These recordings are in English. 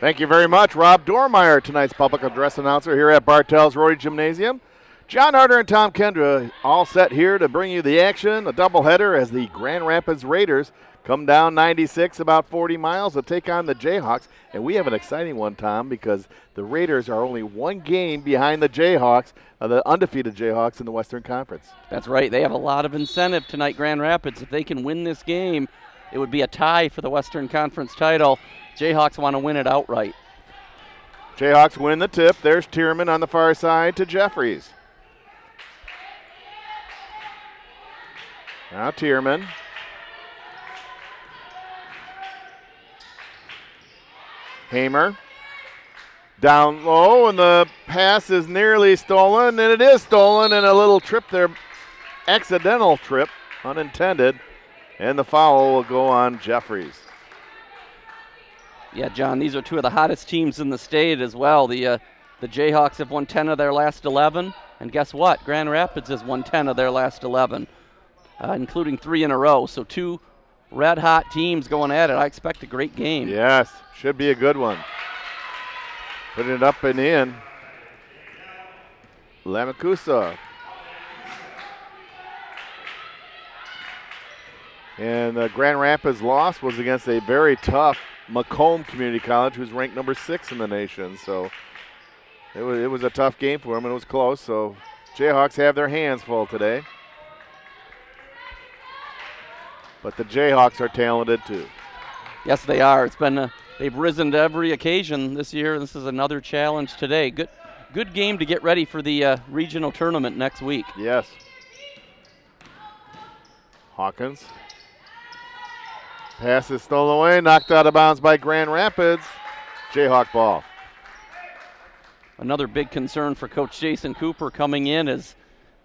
Thank you very much, Rob Dormeyer, tonight's public address announcer here at Bartell's Rory Gymnasium. John Harder and Tom Kendra all set here to bring you the action, a doubleheader as the Grand Rapids Raiders come down 96, about 40 miles, to take on the Jayhawks. And we have an exciting one, Tom, because the Raiders are only one game behind the Jayhawks, the undefeated Jayhawks in the Western Conference. That's right. They have a lot of incentive tonight, Grand Rapids. If they can win this game, it would be a tie for the Western Conference title. Jayhawks want to win it outright. Jayhawks win the tip. There's Tierman on the far side to Jeffries. Now Tierman. Hamer. Down low, and the pass is nearly stolen, and it is stolen, and a little trip there. Accidental trip, unintended, and the foul will go on Jeffries. Yeah, John, these are two of the hottest teams in the state as well. The Jayhawks have won 10 of their last 11, and guess what? Grand Rapids has won 10 of their last 11, including 3 in a row. So 2 red-hot teams going at it. I expect a great game. Yes, should be a good one. Putting it up and in. Lamacusa. And the Grand Rapids loss was against a very tough Macomb Community College, who's ranked number 6 in the nation. So it was a tough game for them, and it was close. So Jayhawks have their hands full today. But the Jayhawks are talented too. Yes, they are. It's been they've risen to every occasion this year. This is another challenge today. Good game to get ready for the regional tournament next week. Yes. Hawkins. Pass is stolen away, knocked out of bounds by Grand Rapids. Jayhawk ball. Another big concern for Coach Jason Cooper coming in is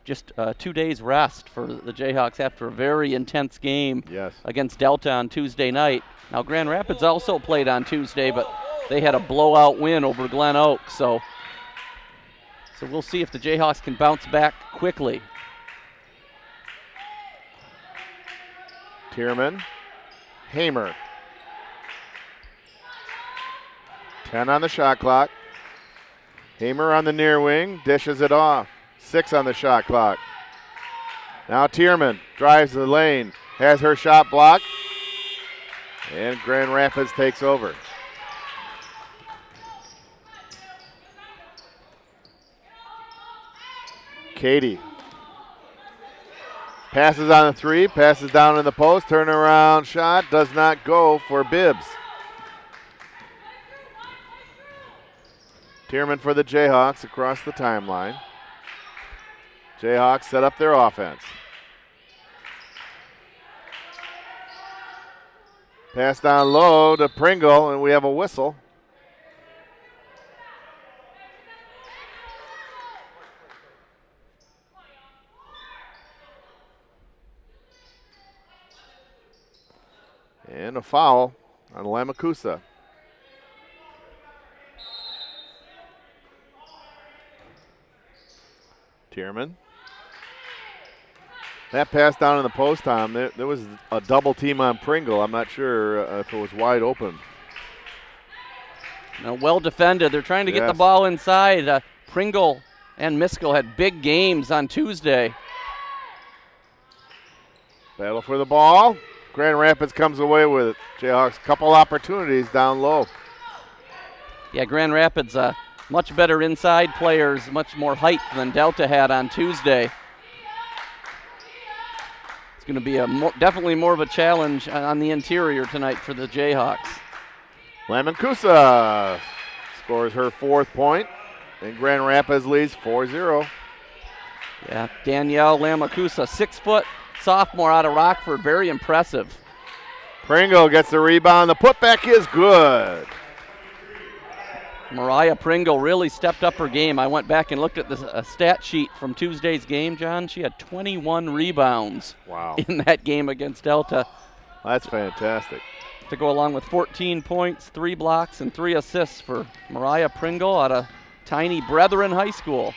just 2 days rest for the Jayhawks after a very intense game against Delta on Tuesday night. Now, Grand Rapids also played on Tuesday, but they had a blowout win over Glen Oak. So we'll see if the Jayhawks can bounce back quickly. Tierman. Hamer. 10 on the shot clock. Hamer on the near wing, dishes it off. 6 on the shot clock. Now Tierman drives the lane, has her shot blocked, and Grand Rapids takes over. Katie. Passes on the 3, passes down in the post, turnaround shot, does not go for Bibbs. Tierman for the Jayhawks across the timeline. Jayhawks set up their offense. Pass down low to Pringle, and we have a whistle. And a foul on Lamacusa. Tierman. That pass down in the post, Tom, there was a double team on Pringle. I'm not sure if it was wide open. Now, well defended. They're trying to get the ball inside. Pringle and Miskell had big games on Tuesday. Battle for the ball. Grand Rapids comes away with it. Jayhawks, couple opportunities down low. Yeah, Grand Rapids, much better inside players, much more height than Delta had on Tuesday. It's going to be definitely more of a challenge on the interior tonight for the Jayhawks. Lamacusa scores her 4th point, and Grand Rapids leads 4-0. Yeah, Danielle Lamacusa, 6-foot sophomore out of Rockford, very impressive. Pringle gets the rebound. The putback is good. Mariah Pringle really stepped up her game. I went back and looked at the stat sheet from Tuesday's game, John. She had 21 rebounds in that game against Delta. That's fantastic. To go along with 14 points, 3 blocks, and 3 assists for Mariah Pringle out of tiny Brethren High School.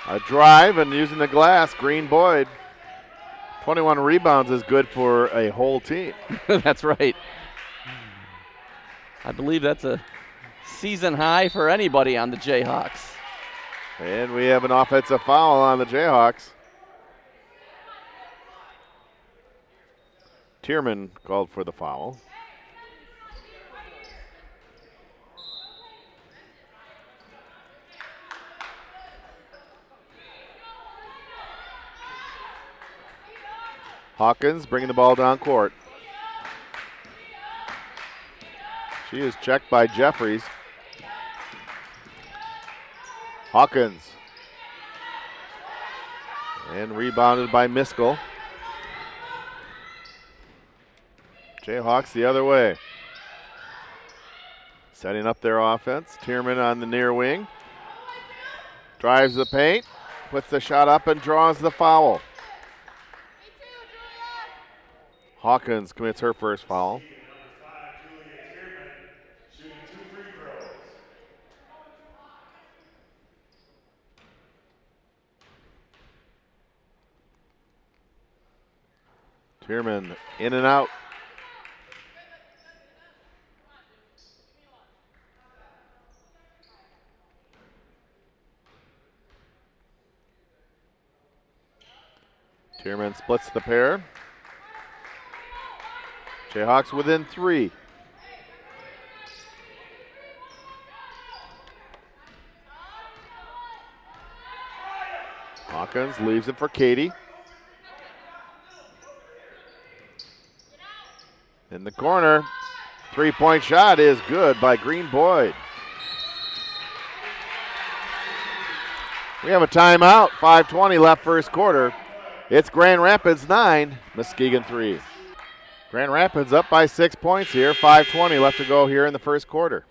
A drive and using the glass, Green Boyd. 21 rebounds is good for a whole team. That's right. I believe that's season high for anybody on the Jayhawks. And we have an offensive foul on the Jayhawks. Tierman called for the foul. Hawkins bringing the ball down court. She is checked by Jeffries. Hawkins. And rebounded by Miskell. Jayhawks the other way. Setting up their offense. Tierman on the near wing. Drives the paint. Puts the shot up and draws the foul. Hawkins commits her first foul. Tierman in and out. Tierman splits the pair. Jayhawks within 3. Hawkins leaves it for Katie. In the corner, 3-point shot is good by Green Boyd. We have a timeout, 5:20 left first quarter. It's Grand Rapids 9, Muskegon 3. Grand Rapids up by 6 points here, 5:20 left to go here in the first quarter.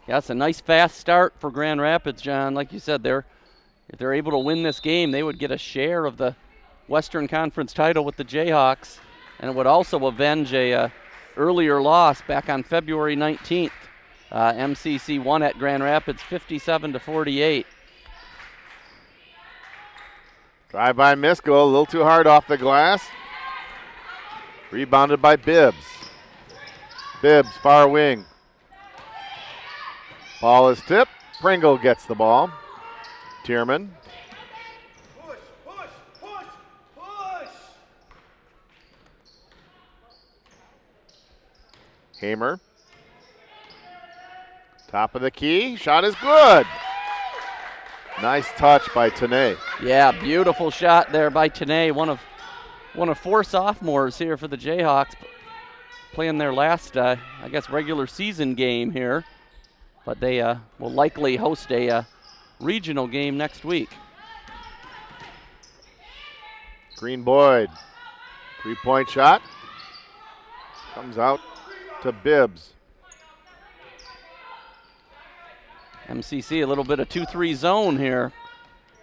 Yeah, it's a nice fast start for Grand Rapids, John. Like you said, if they're able to win this game, they would get a share of the Western Conference title with the Jayhawks, and it would also avenge a earlier loss back on February 19th. MCC won at Grand Rapids 57-48. Drive by Miskell, a little too hard off the glass. Rebounded by Bibbs. Bibbs, far wing. Ball is tipped. Pringle gets the ball. Tierman. Push, push, push, push. Hamer. Top of the key. Shot is good. Nice touch by Tanay. Yeah, beautiful shot there by Tanay, one of 4 sophomores here for the Jayhawks, playing their last, I guess, regular season game here. But they will likely host a regional game next week. Green Boyd. 3-point shot. Comes out to Bibbs. MCC, a little bit of 2-3 zone here.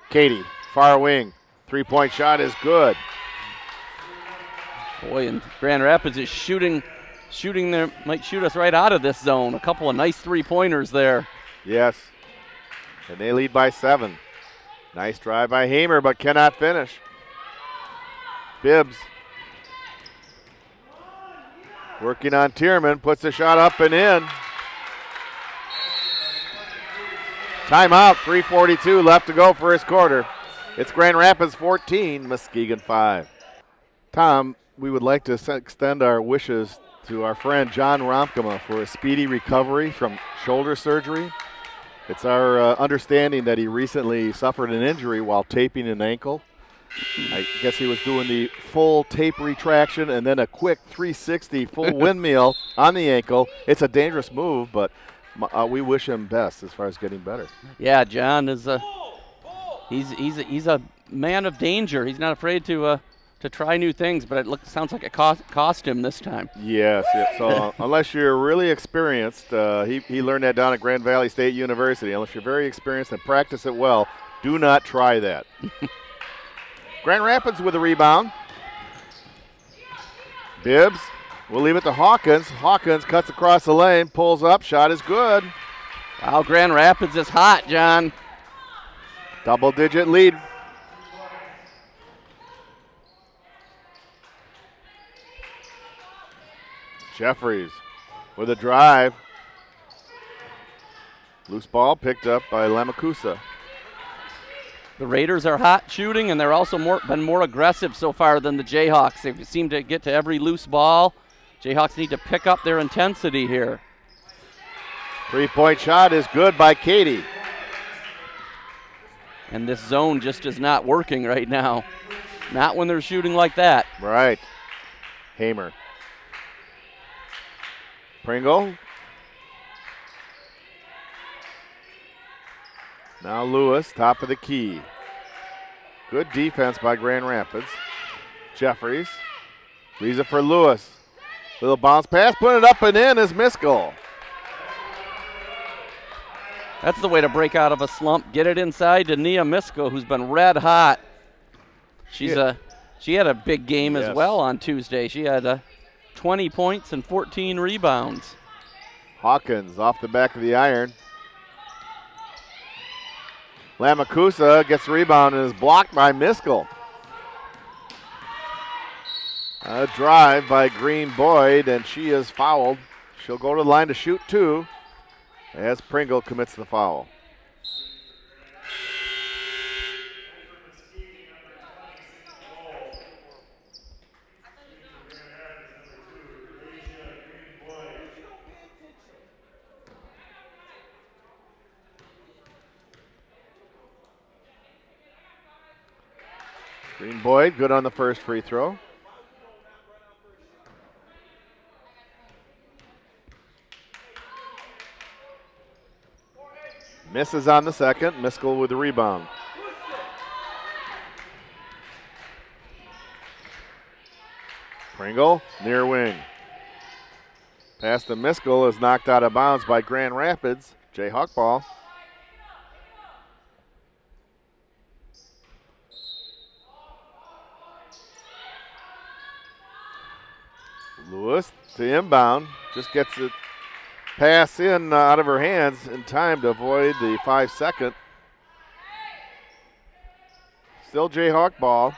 Katie, far wing. 3-point shot is good. Boy, and Grand Rapids is shooting there, might shoot us right out of this zone. A couple of nice 3-pointers there. Yes. And they lead by 7. Nice drive by Hamer, but cannot finish. Bibbs. Working on Tierman, puts the shot up and in. Timeout, 3:42 left to go first quarter. It's Grand Rapids 14, Muskegon 5. Tom, we would like to extend our wishes to our friend John Romkema for a speedy recovery from shoulder surgery. It's our understanding that he recently suffered an injury while taping an ankle. I guess he was doing the full tape retraction and then a quick 360 full windmill on the ankle. It's a dangerous move, but we wish him best as far as getting better. Yeah, John is he's a man of danger. He's not afraid to try new things, but sounds like it cost him this time. Yes. So unless you're really experienced, he learned that down at Grand Valley State University. Unless you're very experienced and practice it well, do not try that. Grand Rapids with a rebound. Bibbs. We'll leave it to Hawkins. Hawkins cuts across the lane, pulls up, shot is good. Wow, Grand Rapids is hot, John. Double-digit lead. Jeffries with a drive. Loose ball picked up by Lamakusa. The Raiders are hot shooting, and they're also been more aggressive so far than the Jayhawks. They seem to get to every loose ball. Jayhawks need to pick up their intensity here. 3-point shot is good by Katie. And this zone just is not working right now. Not when they're shooting like that. Right. Hamer. Pringle. Now Lewis, top of the key. Good defense by Grand Rapids. Jeffries. Leaves it for Lewis. Little bounce pass, put it up and in is Miskell. That's the way to break out of a slump. Get it inside to Nia Miskell, who's been red hot. She had a big game as well on Tuesday. She had 20 points and 14 rebounds. Hawkins off the back of the iron. Lamakusa gets the rebound and is blocked by Miskell. A drive by Green Boyd, and she is fouled. She'll go to the line to shoot two as Pringle commits the foul. Green Boyd good on the first free throw. Misses on the second. Miskell with the rebound. Pringle, near wing. Pass to Miskell is knocked out of bounds by Grand Rapids. Jayhawk ball. Lewis to inbound. Just gets it pass in out of her hands in time to avoid the 5-second. Still Jayhawk ball.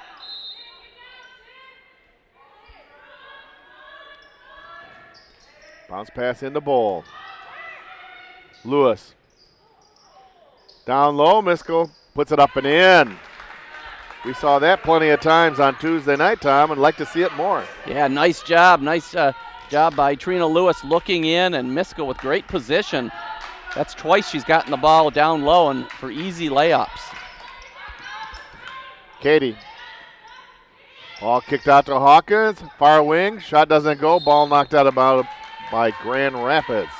Bounce pass in the bowl. Lewis. Down low, Miskell puts it up and in. We saw that plenty of times on Tuesday night, Tom, and like to see it more. Yeah, nice job. Nice job by Trina Lewis looking in, and Miskell with great position. That's twice she's gotten the ball down low and for easy layups. Katie. Ball kicked out to Hawkins. Far wing. Shot doesn't go. Ball knocked out about by Grand Rapids.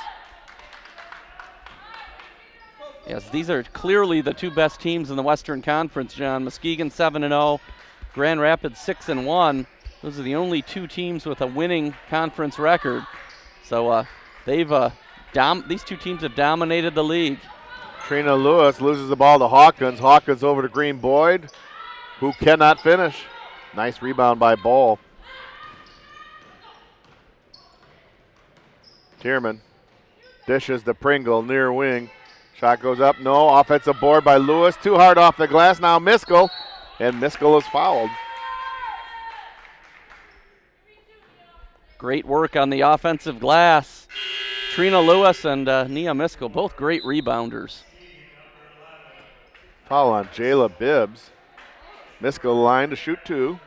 Yes, these are clearly the two best teams in the Western Conference, John. Muskegon 7-0, Grand Rapids 6-1. Those are the only two teams with a winning conference record. So these two teams have dominated the league. Trina Lewis loses the ball to Hawkins. Hawkins over to Green Boyd, who cannot finish. Nice rebound by Bball. Tierman dishes to Pringle, near wing. Shot goes up, no. Offensive board by Lewis. Too hard off the glass. Now Miskell, and Miskell is fouled. Great work on the offensive glass. Trina Lewis and Nia Miskell, both great rebounders. Foul on Jayla Bibbs. Miskell line to shoot two.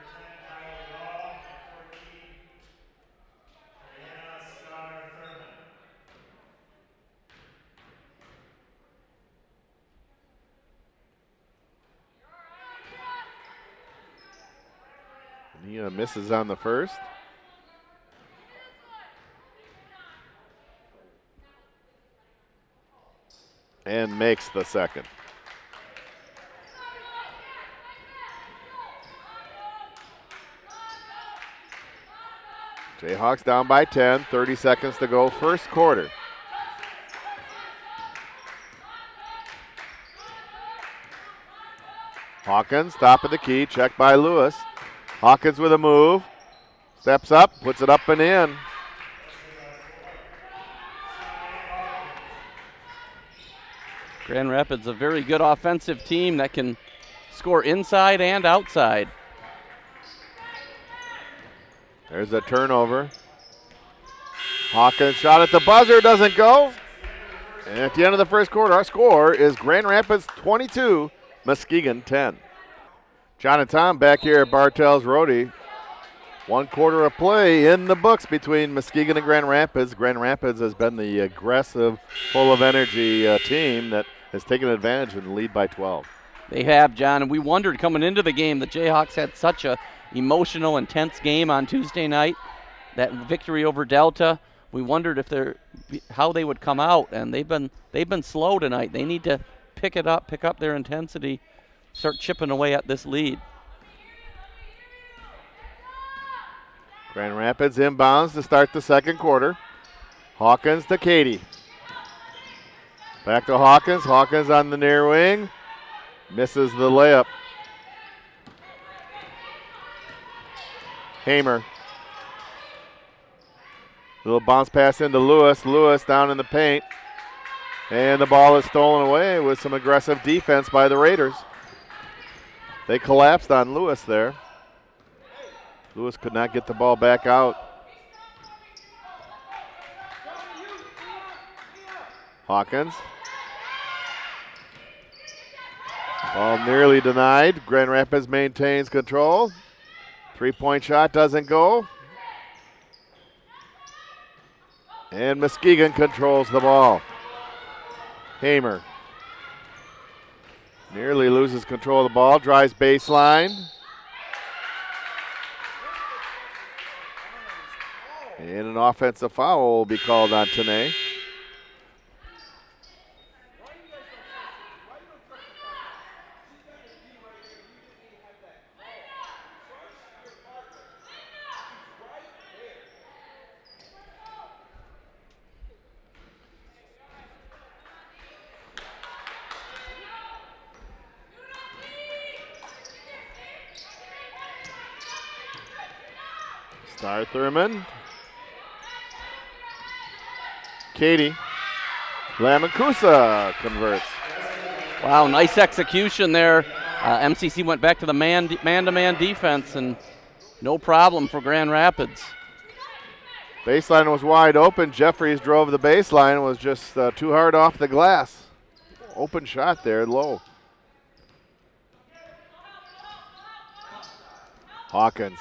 Nia misses on the first. And makes the second. Jayhawks down by 10, 30 seconds to go, first quarter. Hawkins, top of the key, checked by Lewis. Hawkins with a move, steps up, puts it up and in. Grand Rapids, a very good offensive team that can score inside and outside. There's a turnover. Hawkins shot at the buzzer, doesn't go. And at the end of the first quarter, our score is Grand Rapids 22, Muskegon 10. John and Tom back here at Bartell's Roadie. 1 quarter of play in the books between Muskegon and Grand Rapids. Grand Rapids has been the aggressive, full of energy team that has taken advantage and lead by 12. They have, John, and we wondered coming into the game, the Jayhawks had such a emotional, intense game on Tuesday night, that victory over Delta. We wondered how they would come out, and they've been slow tonight. They need to pick up their intensity, start chipping away at this lead. Grand Rapids inbounds to start the second quarter. Hawkins to Katie. Back to Hawkins. Hawkins on the near wing. Misses the layup. Hamer. Little bounce pass into Lewis. Lewis down in the paint. And the ball is stolen away with some aggressive defense by the Raiders. They collapsed on Lewis there. Lewis could not get the ball back out. Hawkins. Ball nearly denied. Grand Rapids maintains control. 3-point shot doesn't go. And Muskegon controls the ball. Hamer. Nearly loses control of the ball. Drives baseline. And an offensive foul will be called on Tanay. Star Thurman. Katie. Lamakusa converts. Wow, nice execution there. MCC went back to the man-to-man defense, and no problem for Grand Rapids. Baseline was wide open. Jeffries drove the baseline, was just too hard off the glass. Open shot there, low. Hawkins.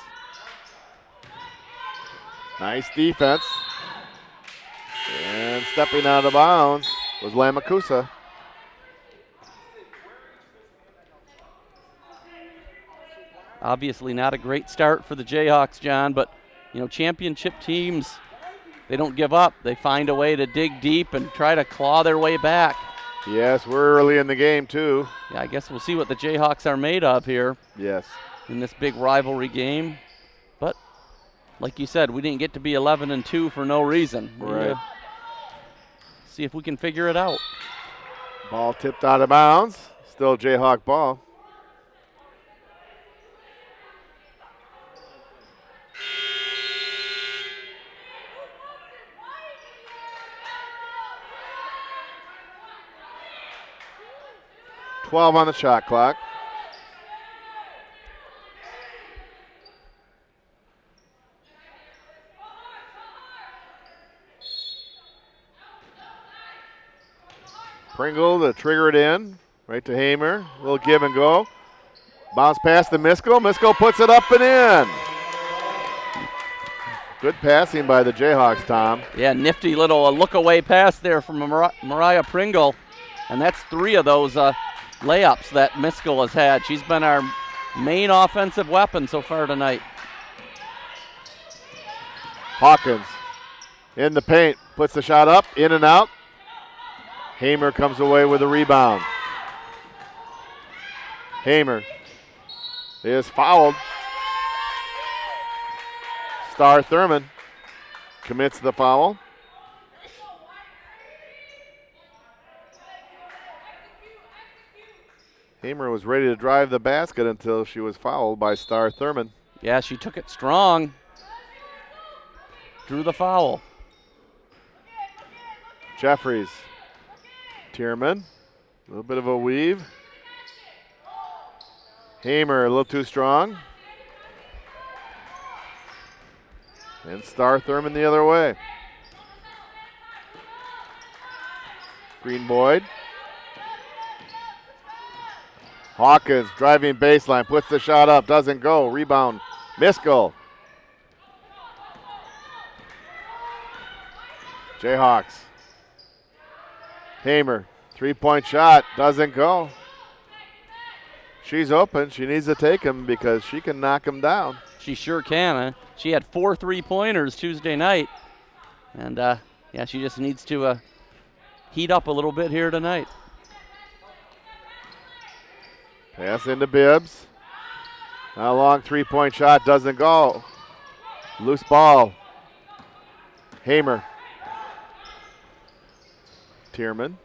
Nice defense. And stepping out of bounds was Lamakusa. Obviously not a great start for the Jayhawks, John, but championship teams, they don't give up. They find a way to dig deep and try to claw their way back. Yes, we're early in the game too. Yeah, I guess we'll see what the Jayhawks are made of here. Yes. In this big rivalry game. But like you said, we didn't get to be 11-2 for no reason. Right. See if we can figure it out. Ball tipped out of bounds. Still Jayhawk ball. .12 on the shot clock. Pringle to trigger it in, right to Hamer. A little give and go. Bounce pass to Misko. Misko puts it up and in. Good passing by the Jayhawks, Tom. Yeah, nifty little look-away pass there from Mariah Pringle. And that's 3 of those layups that Misko has had. She's been our main offensive weapon so far tonight. Hawkins in the paint, puts the shot up, in and out. Hamer comes away with a rebound. Hamer is fouled. Star Thurman commits the foul. Hamer was ready to drive the basket until she was fouled by Star Thurman. Yeah, she took it strong. Drew the foul. Jeffries. Tierman. A little bit of a weave. Hamer a little too strong. And Star Thurman the other way. Green Boyd. Hawkins driving baseline, puts the shot up, doesn't go. Rebound, Miskell. Jayhawks. Hamer, three-point shot, doesn't go. She's open. She needs to take him because she can knock him down. She sure can. Huh? She had 4 3-pointers Tuesday night. And, yeah, she just needs to heat up a little bit here tonight. Pass into Bibbs. A long three-point shot, doesn't go. Loose ball. Hamer. Tierman.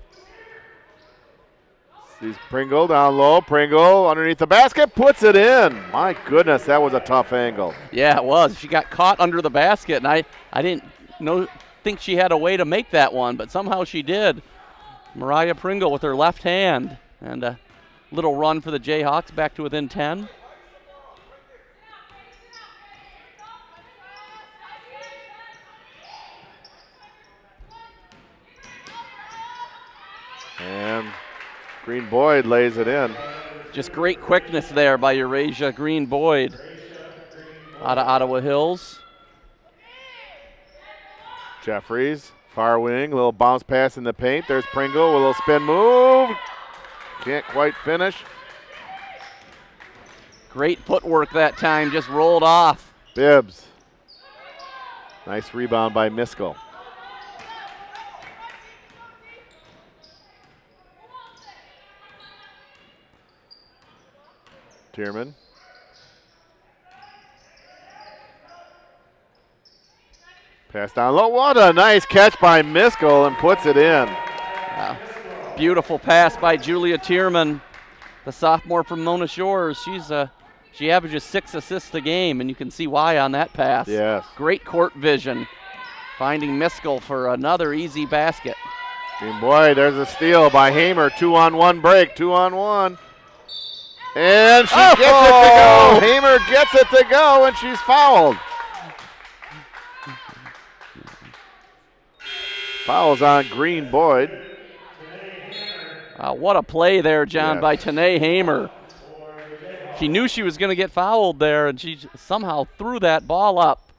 Sees Pringle down low. Pringle underneath the basket, puts it in. My goodness, that was a tough angle. Yeah, it was. She got caught under the basket, and I didn't think she had a way to make that one, but somehow she did. Mariah Pringle with her left hand, and a little run for the Jayhawks back to within 10. And Green Boyd lays it in. Just great quickness there by Eurasia Green Boyd out of Ottawa Hills. Jeffries, far wing, little bounce pass in the paint. There's Pringle with a little spin move. Can't quite finish. Great footwork that time, just rolled off. Bibbs. Nice rebound by Miskell. Tierman. Pass down low. What a nice catch by Miskell and puts it in. Beautiful pass by Julia Tierman, the sophomore from Mona Shores. She averages 6 assists a game, and you can see why on that pass. Yes. Great court vision, finding Miskell for another easy basket. Green Boyd, there's a steal by Hamer. 2-on-1 break, 2-on-1. And she gets it to go. Hamer gets it to go, and she's fouled. Fouls on Green Boyd. What a play there, John, Yes. by Tanae Hamer. She knew she was going to get fouled there, and she somehow threw that ball up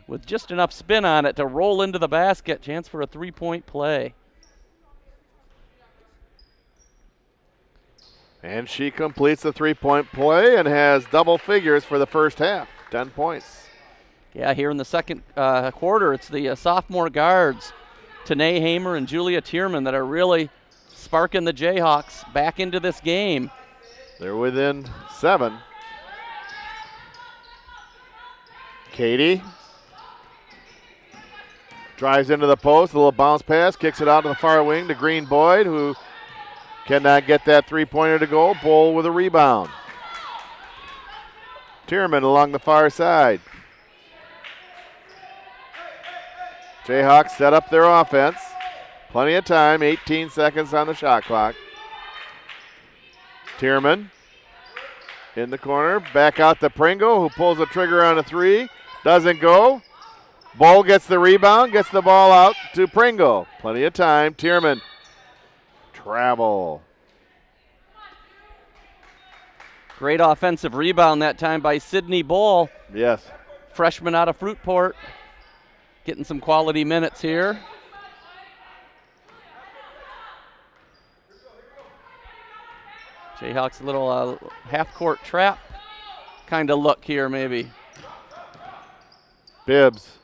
with just enough spin on it to roll into the basket. Chance for a 3-point play. And she completes the 3-point play and has double figures for the first half, 10 points. Yeah, here in the second quarter, it's the sophomore guards, Tanae Hamer and Julia Tierman, that are really sparking the Jayhawks back into this game. They're within 7. Katie drives into the post, a little bounce pass, kicks it out to the far wing to Green Boyd, who cannot get that three-pointer to go. Bball with a rebound. Tierman along the far side. Jayhawks set up their offense. Plenty of time, 18 seconds on the shot clock. Tierman in the corner, back out to Pringle, who pulls the trigger on a 3. Doesn't go. Bball gets the rebound, gets the ball out to Pringle. Plenty of time. Tierman. Travel. Great offensive rebound that time by Sydney Bball, Yes. freshman out of Fruitport, getting some quality minutes here. Jayhawks a little half-court trap kind of look here maybe. Bibbs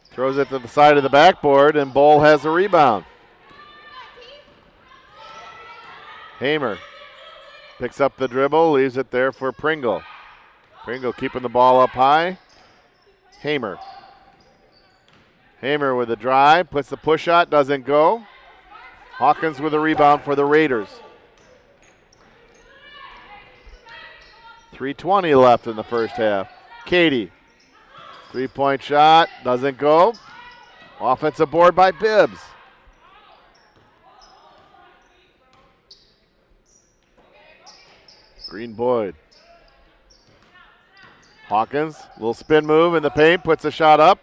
throws it to the side of the backboard, and Bball has the rebound. Hamer picks up the dribble, leaves it there for Pringle. Pringle keeping the ball up high. Hamer. Hamer with a drive, puts the push shot, doesn't go. Hawkins with a rebound for the Raiders. 3:20 left in the first half. Katie, three-point shot, doesn't go. Offensive board by Bibbs. Green Boyd. Hawkins, little spin move in the paint, puts a shot up,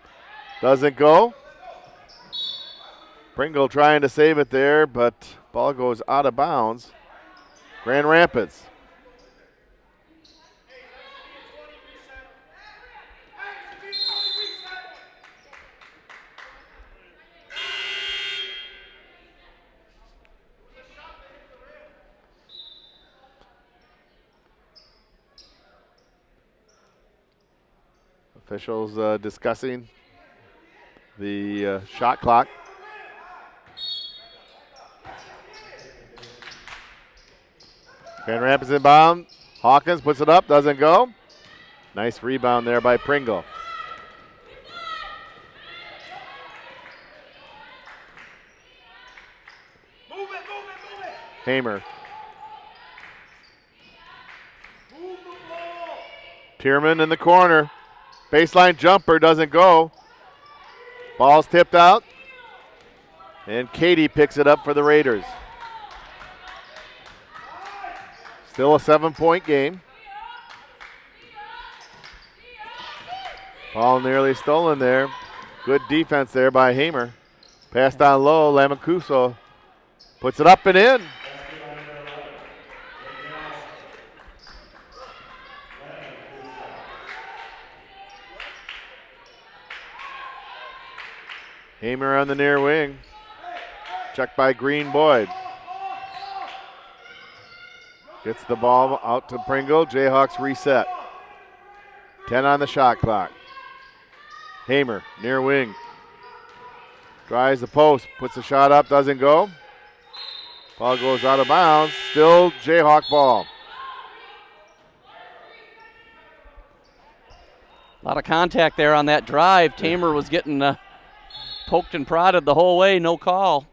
doesn't go. Pringle trying to save it there, but ball goes out of bounds. Grand Rapids. Officials discussing the shot clock. Grand Rapids inbound. Hawkins puts it up, doesn't go. Nice rebound there by Pringle. Move it. Hamer. Move the ball. Tierman in the corner. Baseline jumper doesn't go. Ball's tipped out. And Katie picks it up for the Raiders. Still a 7-point game. Ball nearly stolen there. Good defense there by Hamer. Passed down low. Lamacuso puts it up and in. Hamer on the near wing. Checked by Green Boyd. Gets the ball out to Pringle. Jayhawks reset. 10 on the shot clock. Hamer, near wing. Drives the post, puts the shot up, doesn't go. Ball goes out of bounds. Still Jayhawk ball. A lot of contact there on that drive. Tamer was getting poked and prodded the whole way, no call.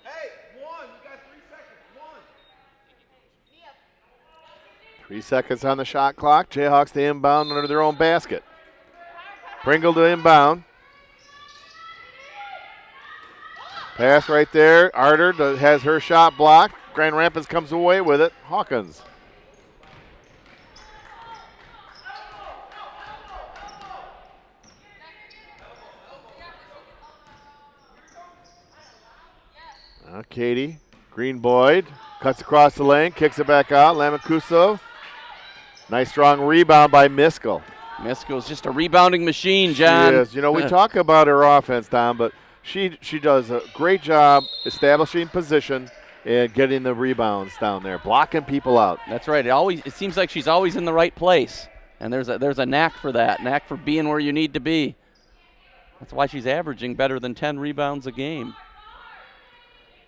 Hey, one. You got 3 seconds. One. 3 seconds on the shot clock. Jayhawks to inbound under their own basket. Pringle to inbound. Pass right there. Arter has her shot blocked. Grand Rapids comes away with it. Hawkins. Now Katie, Green Boyd, cuts across the lane, kicks it back out. Lamacuso. Nice strong rebound by Miskell. Miskell's just a rebounding machine, John. She is. You know, we talk about her offense, Tom, but she does a great job establishing position and getting the rebounds down there, blocking people out. That's right. It seems like she's always in the right place, and there's a knack for that, knack for being where you need to be. That's why she's averaging better than 10 rebounds a game.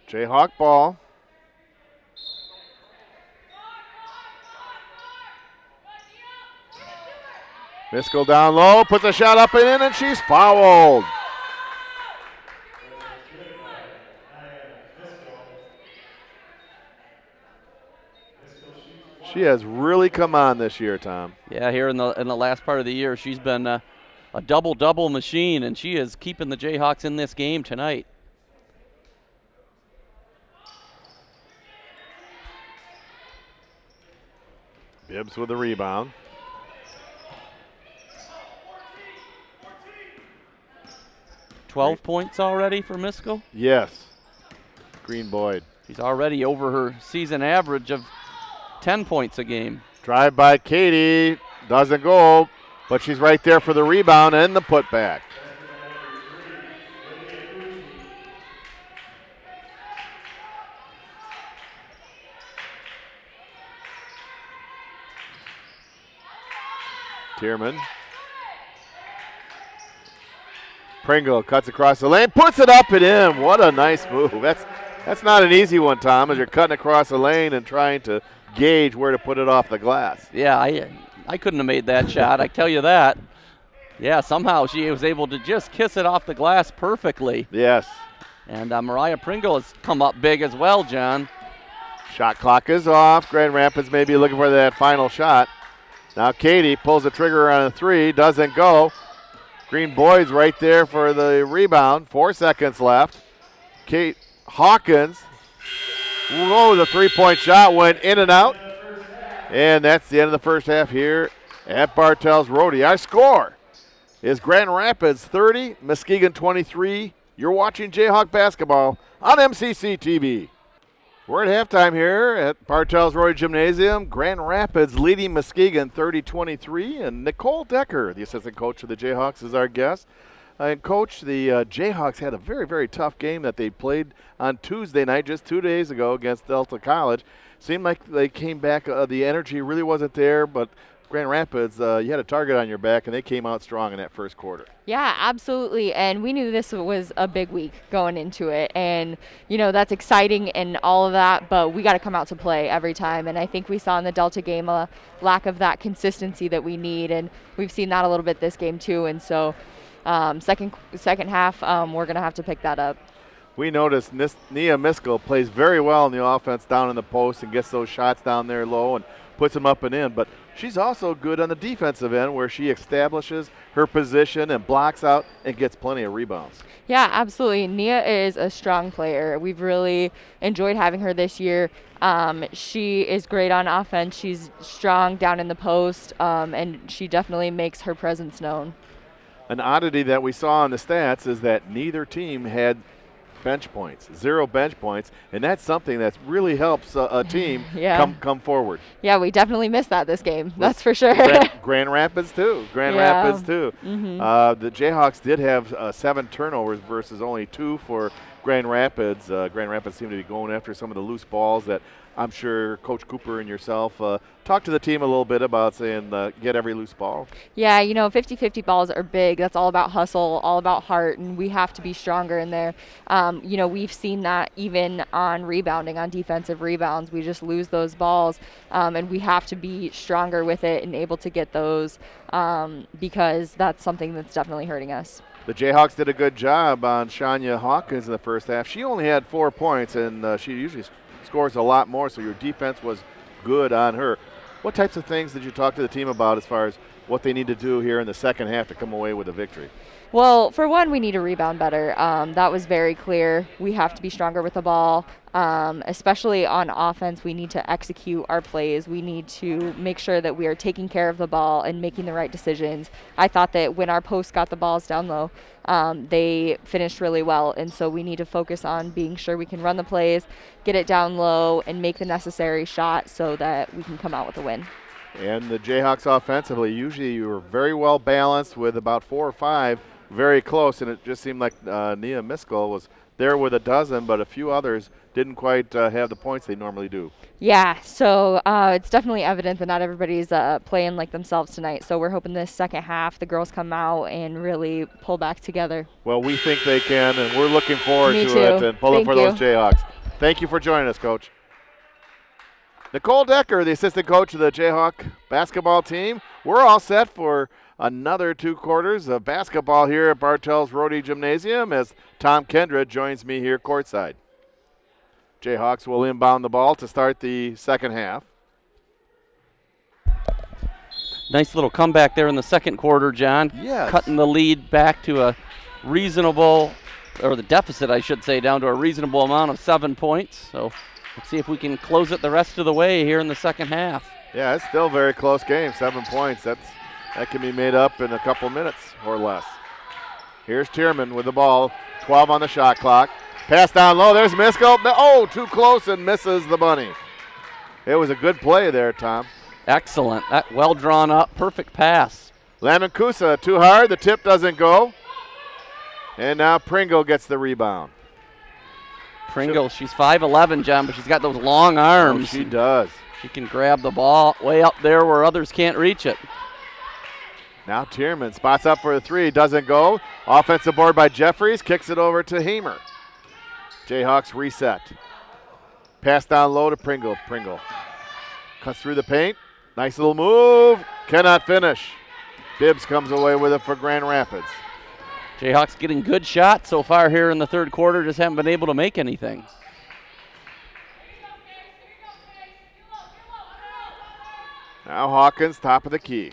Jayhawk ball. Miskell down low, puts a shot up and in, and she's fouled. She has really come on this year, Tom. Yeah, here in the last part of the year, she's been a double-double machine, and she is keeping the Jayhawks in this game tonight. Bibbs with a rebound. Great. 12 points already for Miskell? Yes. Green Boyd. She's already over her season average of 10 points a game. Drive by Katie. Doesn't go, but she's right there for the rebound and the putback. Tierman. Pringle cuts across the lane, puts it up and in. What a nice move. That's not an easy one, Tom, as you're cutting across the lane and trying to gauge where to put it off the glass. Yeah, I couldn't have made that shot, I tell you that. Yeah, somehow she was able to just kiss it off the glass perfectly. Yes. And Mariah Pringle has come up big as well, John. Shot clock is off. Grand Rapids may be looking for that final shot. Now Katie pulls the trigger on a three, doesn't go. Green Boys right there for the rebound. 4 seconds left. Kate Hawkins. Whoa, the three-point shot went in and out. And that's the end of the first half here at Bartels Rhodey. Our score is Grand Rapids 30, Muskegon 23. You're watching Jayhawk basketball on MCC TV. We're at halftime here at Bartels Rhodey Gymnasium. Grand Rapids leading Muskegon 30-23, and Nicole Decker, the assistant coach of the Jayhawks, is our guest. And Coach, the Jayhawks had a very, very tough game that they played on Tuesday night, just 2 days ago, against Delta College. Seemed like they came back, the energy really wasn't there, but Grand Rapids, you had a target on your back, and they came out strong in that first quarter. Yeah, absolutely. And we knew this was a big week going into it. And, you know, that's exciting and all of that, but we got to come out to play every time. And I think we saw in the Delta game a lack of that consistency that we need. And we've seen that a little bit this game, too. And so second half, we're going to have to pick that up. We noticed Nia Miskell plays very well in the offense down in the post and gets those shots down there low and puts them up and in. But she's also good on the defensive end where she establishes her position and blocks out and gets plenty of rebounds. Yeah, absolutely. Nia is a strong player. We've really enjoyed having her this year. She is great on offense. She's strong down in the post, and she definitely makes her presence known. An oddity that we saw in the stats is that neither team had bench points, 0 bench points, and that's something that really helps a team come forward. Yeah, we definitely missed that this game. That's for sure. Grand Rapids too. Mm-hmm. The Jayhawks did have 7 turnovers versus only 2 for Grand Rapids. Grand Rapids seemed to be going after some of the loose balls that I'm sure Coach Cooper and yourself talked to the team a little bit about, saying get every loose ball. Yeah, you know, 50-50 balls are big. That's all about hustle, all about heart, and we have to be stronger in there. You know, we've seen that even on rebounding, on defensive rebounds. We just lose those balls, and we have to be stronger with it and able to get those because that's something that's definitely hurting us. The Jayhawks did a good job on Shania Hawkins in the first half. She only had 4 points, and she usually scores a lot more, so your defense was good on her. What types of things did you talk to the team about as far as what they need to do here in the second half to come away with a victory? Well, for one, we need to rebound better. That was very clear. We have to be stronger with the ball, especially on offense. We need to execute our plays. We need to make sure that we are taking care of the ball and making the right decisions. I thought that when our posts got the balls down low, they finished really well, and so we need to focus on being sure we can run the plays, get it down low, and make the necessary shot so that we can come out with a win. And the Jayhawks offensively, usually you were very well balanced with about 4 or 5 very close, and it just seemed like Nia Miskell was there with a dozen, but a few others didn't quite have the points they normally do. Yeah, so it's definitely evident that not everybody's playing like themselves tonight. So we're hoping this second half the girls come out and really pull back together. Well, we think they can, and we're looking forward Me to too. it and pulling for those Jayhawks. Thank you for joining us, Coach. Nicole Decker, the assistant coach of the Jayhawk basketball team. We're all set for another 2 quarters of basketball here at Bartels Rhodey Gymnasium as Tom Kendra joins me here courtside. Jayhawks will inbound the ball to start the second half. Nice little comeback there in the second quarter, John. Yes. Cutting the lead back to a reasonable, or the deficit, I should say, down to a reasonable amount of 7 points. So let's see if we can close it the rest of the way here in the second half. Yeah, it's still a very close game. 7 points. That can be made up in a couple minutes or less. Here's Tierman with the ball. 12 on the shot clock. Pass down low. There's Miskell. Oh, too close and misses the bunny. It was a good play there, Tom. Excellent. Well drawn up. Perfect pass. Lamancusa too hard. The tip doesn't go. And now Pringle gets the rebound. Pringle, she's 5'11", John, but she's got those long arms. Oh, she does. She can grab the ball way up there where others can't reach it. Now Tierman spots up for a 3. Doesn't go. Offensive board by Jeffries. Kicks it over to Hamer. Jayhawks reset. Pass down low to Pringle. Pringle cuts through the paint. Nice little move. Cannot finish. Bibbs comes away with it for Grand Rapids. Jayhawks getting good shots so far here in the third quarter. Just haven't been able to make anything. Now Hawkins, top of the key.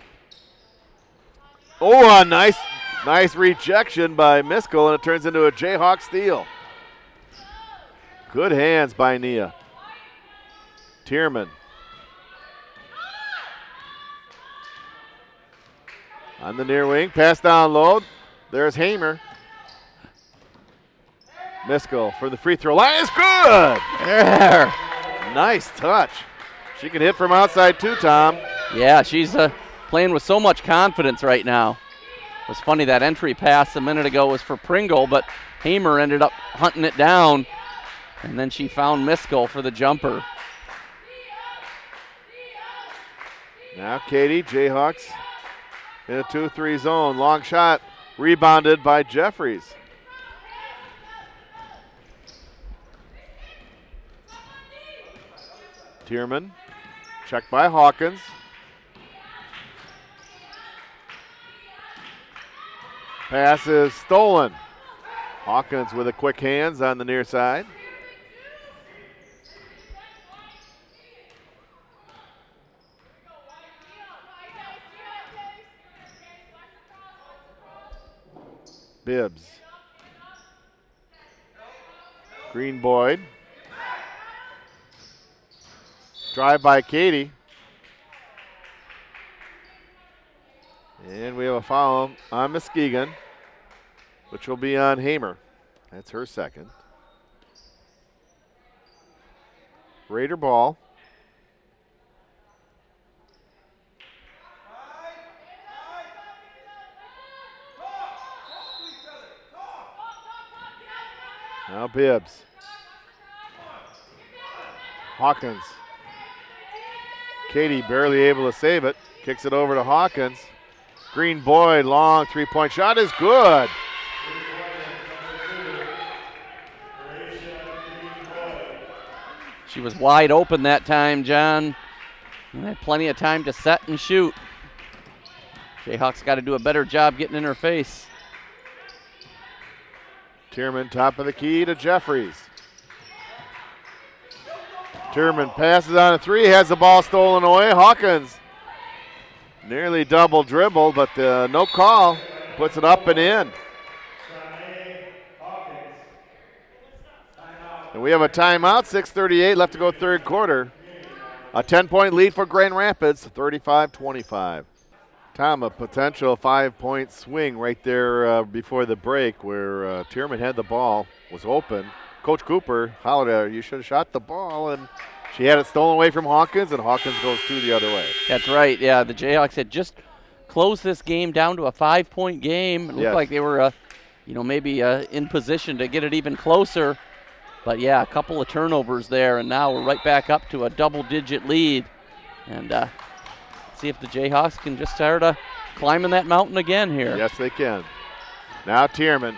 Oh, a nice rejection by Miskell, and it turns into a Jayhawk steal. Good hands by Nia. Tierman. On the near wing, pass down low. There's Hamer. Miskell for the free throw line is good. There. Nice touch. She can hit from outside too, Tom. Yeah, she's playing with so much confidence right now. It was funny, that entry pass a minute ago was for Pringle, but Hamer ended up hunting it down, and then she found Miskell for the jumper. Now Katie, Jayhawks in a 2-3 zone. Long shot, rebounded by Jeffries. Tierman, checked by Hawkins. Pass is stolen. Hawkins with a quick hands on the near side. Bibbs. Green Boyd. Drive by Katie. And we have a foul on Muskegon, which will be on Hamer. That's her second. Raider ball. Now Bibbs. Hawkins. Katie barely able to save it. Kicks it over to Hawkins. Green Boyd, long three-point shot is good. She was wide open that time, John. And had plenty of time to set and shoot. Jayhawks got to do a better job getting in her face. Tierman, top of the key to Jeffries. Tierman passes on a three, has the ball stolen away. Hawkins nearly double dribbled, but no call. Puts it up and in. And we have a timeout, 6:38 left to go third quarter. A 10-point lead for Grand Rapids, 35-25. Tom, a potential 5-point swing right there before the break where Tierman had the ball, was open. Coach Cooper hollered at her, you should have shot the ball, and she had it stolen away from Hawkins, and Hawkins goes through the other way. That's right, yeah. The Jayhawks had just closed this game down to a 5-point game. It looked like they were, maybe in position to get it even closer. But, yeah, a couple of turnovers there, and now we're right back up to a double-digit lead. And see if the Jayhawks can just start climbing that mountain again here. Yes, they can. Now Tierman.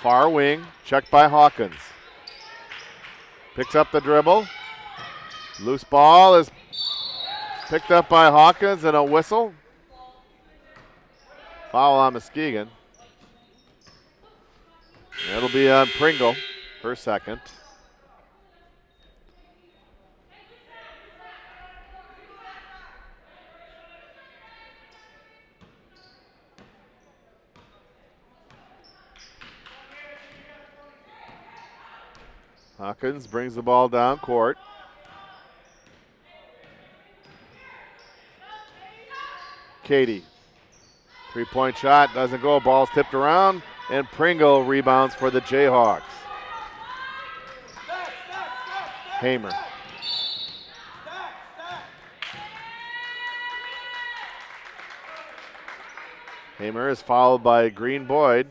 Far wing, checked by Hawkins. Picks up the dribble. Loose ball is picked up by Hawkins, and a whistle. Foul on Muskegon. That'll be on Pringle, her second. Hawkins brings the ball down court. Katie. Three-point shot doesn't go. Ball's tipped around, and Pringle rebounds for the Jayhawks. Hamer. Hamer is fouled by Green Boyd.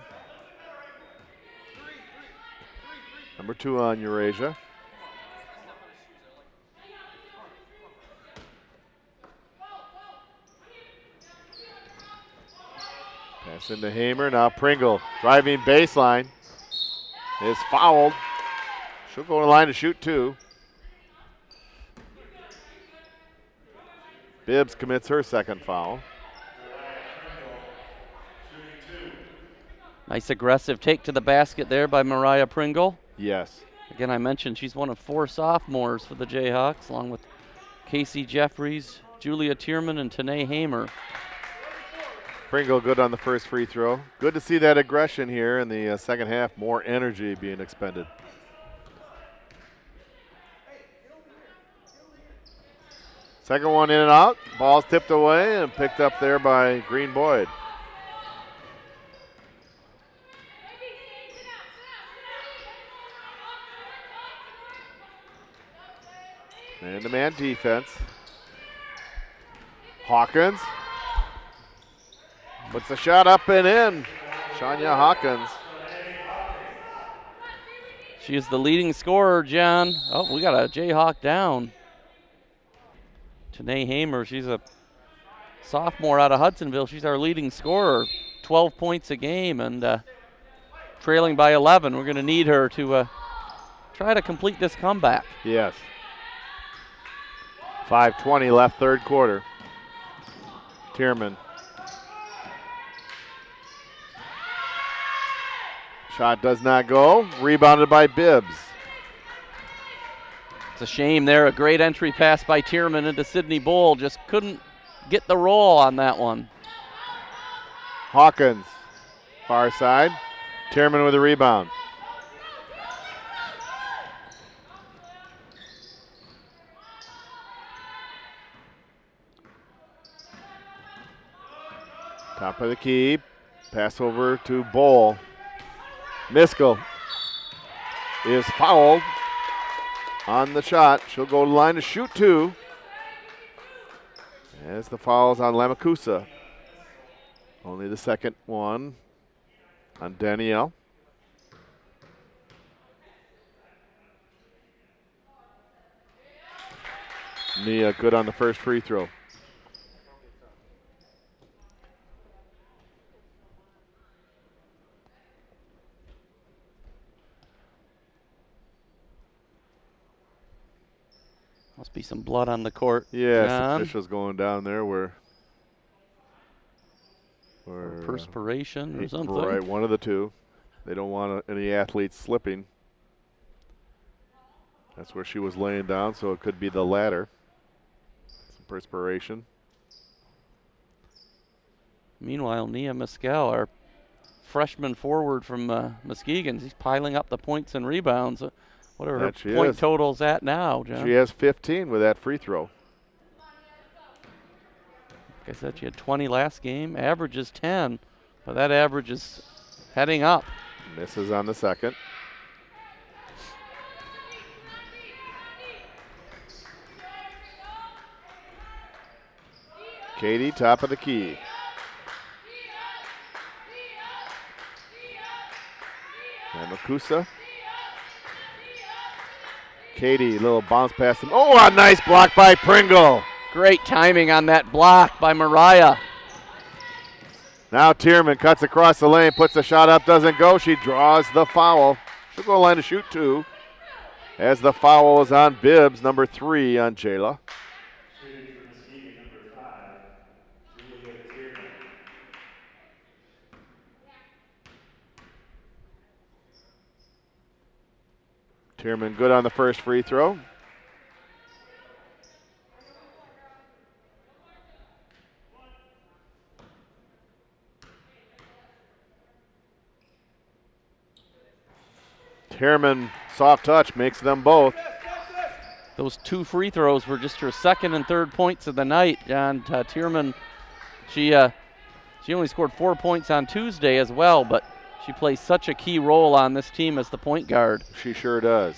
Number 2 on Eurasia. Pass into Hamer. Now Pringle driving baseline is fouled. She'll go to the line to shoot 2. Bibbs commits her second foul. Nice aggressive take to the basket there by Mariah Pringle. Yes. Again, I mentioned she's one of 4 sophomores for the Jayhawks, along with Casey Jeffries, Julia Tierman, and Tanae Hamer. Pringle good on the first free throw. Good to see that aggression here in the second half, more energy being expended. Second one in and out. Ball's tipped away and picked up there by Green Boyd. Man-to-man defense. Hawkins puts the shot up and in. Shania Hawkins. She is the leading scorer, John. Oh, we got a Jayhawk down. Tanae Hamer, she's a sophomore out of Hudsonville. She's our leading scorer, 12 points a game, and trailing by 11. We're going to need her to try to complete this comeback. Yes. 5:20 left, third quarter. Tierman. Shot does not go. Rebounded by Bibbs. It's a shame there. A great entry pass by Tierman into Sydney Bull. Just couldn't get the roll on that one. Hawkins, far side. Tierman with a rebound. Top of the key. Pass over to Bull. Miskell is fouled on the shot. She'll go to the line to shoot two. As the foul's on Lamakusa. Only the second one on Danielle. Nia good on the first free throw. Must be some blood on the court. Yes, John. officials going down there where Or perspiration or something. Right, one of the two. They don't want any athletes slipping. That's where she was laying down, so it could be the latter. Some perspiration. Meanwhile, Nia Mescal, our freshman forward from Muskegon, he's piling up the points and rebounds. What are her point totals at now, John? She has 15 with that free throw. Like I said, she had 20 last game. Average is 10, but that average is heading up. Misses on the second. Katie, top of the key. Yamakusa. Katie, little bounce past him. Oh, a nice block by Pringle. Great timing on that block by Mariah. Now Tierman cuts across the lane, puts the shot up, doesn't go. She draws the foul. She'll go line to shoot two. As the foul is on Bibbs, number 3 on Jayla. Tierman good on the first free throw. Tierman, soft touch, makes them both. Those 2 free throws were just her second and third points of the night. And Tierman, she only scored 4 points on Tuesday as well, but she plays such a key role on this team as the point guard. She sure does.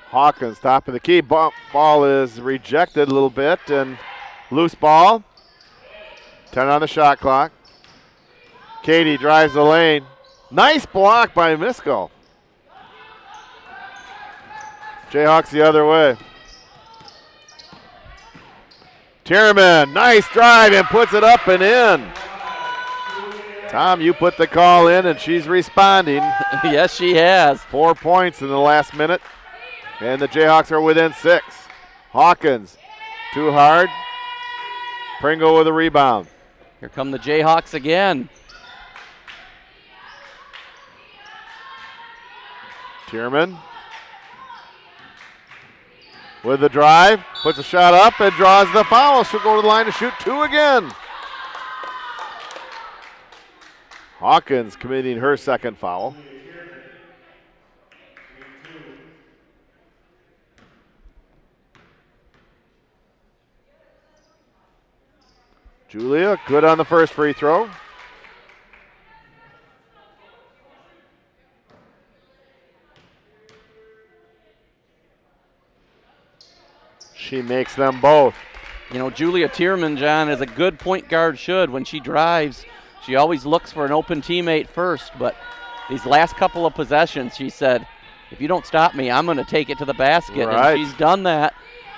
Hawkins, top of the key. Ball is rejected a little bit, and loose ball. 10 on the shot clock. Katie drives the lane. Nice block by Miskell. Jayhawks the other way. Tierman, nice drive and puts it up and in. Tom, you put the call in and she's responding. Yes, she has. 4 points in the last minute. And the Jayhawks are within 6. Hawkins, too hard. Pringle with a rebound. Here come the Jayhawks again. Tierman. with the drive, puts a shot up and draws the foul. She'll go to the line to shoot 2 again. Hawkins committing her second foul. Julia, good on the first free throw. She makes them both. You know, Julia Tierman, John, is a good point guard should. When she drives, she always looks for an open teammate first, but these last couple of possessions, she said, if you don't stop me, I'm going to take it to the basket. Right. And she's done that,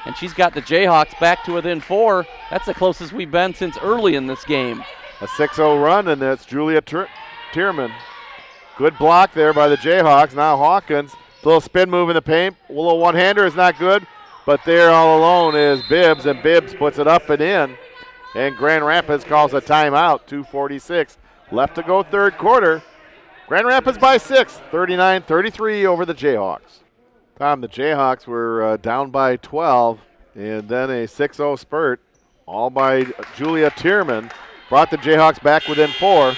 and she's got the Jayhawks back to within 4. That's the closest we've been since early in this game. A 6-0 run, and that's Julia Tierman. Good block there by the Jayhawks. Now Hawkins, little spin move in the paint. A little one-hander is not good. But there all alone is Bibbs, and Bibbs puts it up and in. And Grand Rapids calls a timeout, 2:46 left to go third quarter. Grand Rapids by 6, 39-33 over the Jayhawks. Tom, the Jayhawks were down by 12, and then a 6-0 spurt, all by Julia Tierman, brought the Jayhawks back within 4.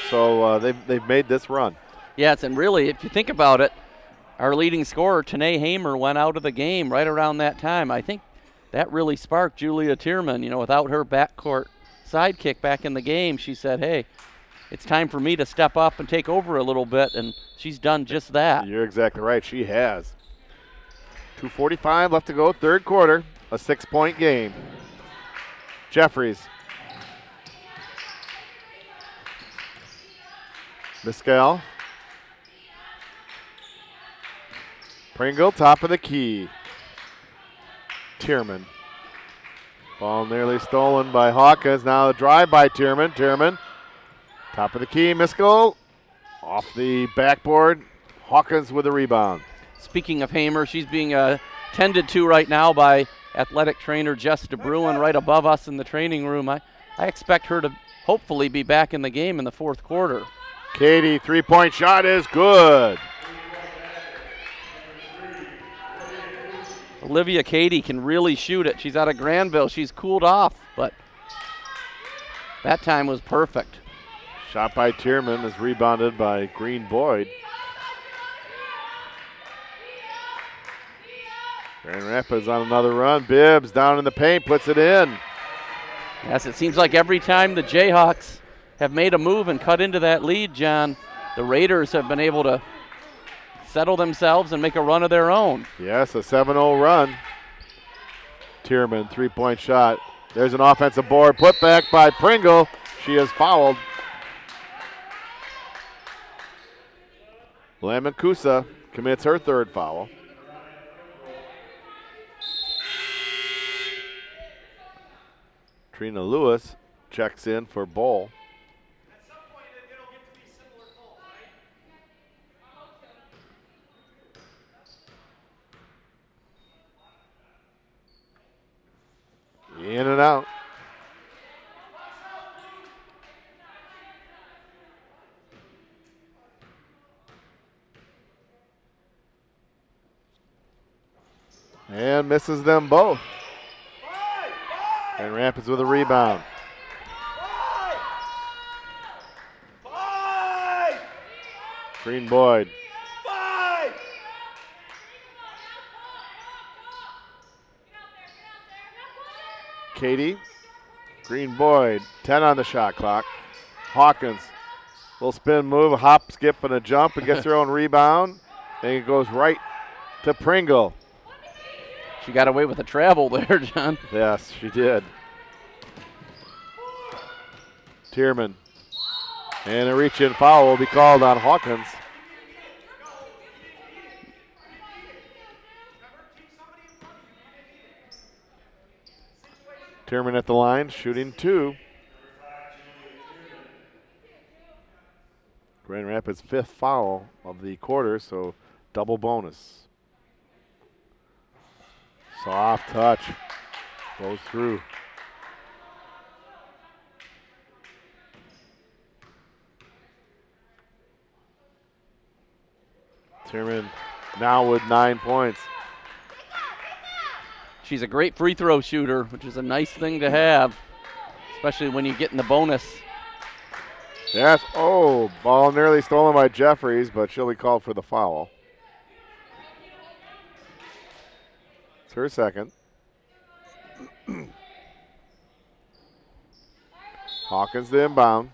So they've made this run. Yes, and really, if you think about it, our leading scorer, Tanae Hamer, went out of the game right around that time. I think that really sparked Julia Tierman. You know, without her backcourt sidekick back in the game, she said, hey, it's time for me to step up and take over a little bit, and she's done just that. You're exactly right. She has. 2:45 left to go, third quarter, a 6-point game. Jeffries. Miskel. Pringle, top of the key. Tierman. Ball nearly stolen by Hawkins. Now a drive by Tierman. Tierman, top of the key. Miskel off the backboard. Hawkins with a rebound. Speaking of Hamer, she's being tended to right now by athletic trainer Jess DeBruin right above us in the training room. I expect her to hopefully be back in the game in the fourth quarter. Katie, three-point shot is good. Olivia Cady can really shoot it. She's out of Granville. She's cooled off, but that time was perfect. Shot by Tierman is rebounded by Green Boyd. Grand Rapids on another run. Bibbs down in the paint, puts it in. Yes, it seems like every time the Jayhawks have made a move and cut into that lead, John, the Raiders have been able to settle themselves and make a run of their own. Yes, a 7-0 run. Tierman, three-point shot. There's an offensive board, put back by Pringle. She is fouled. Lamancusa commits her third foul. Trina Lewis checks in for Bball. In and out. And misses them both. And Rapids with a rebound. Green Boyd. Katie. Green Boyd. 10 on the shot clock. Hawkins. Little spin move, a hop, skip, and a jump, and gets her own rebound. And it goes right to Pringle. She got away with a travel there, John. Yes, she did. Tierman. And a reach-in foul will be called on Hawkins. Tierman at the line, shooting 2. Grand Rapids' 5th foul of the quarter, so double bonus. Soft touch, goes through. Tierman now with 9 points. She's a great free throw shooter, which is a nice thing to have, especially when you get in the bonus. Yes. Oh, ball nearly stolen by Jeffries, but she'll be called for the foul. It's her second. Hawkins the inbound.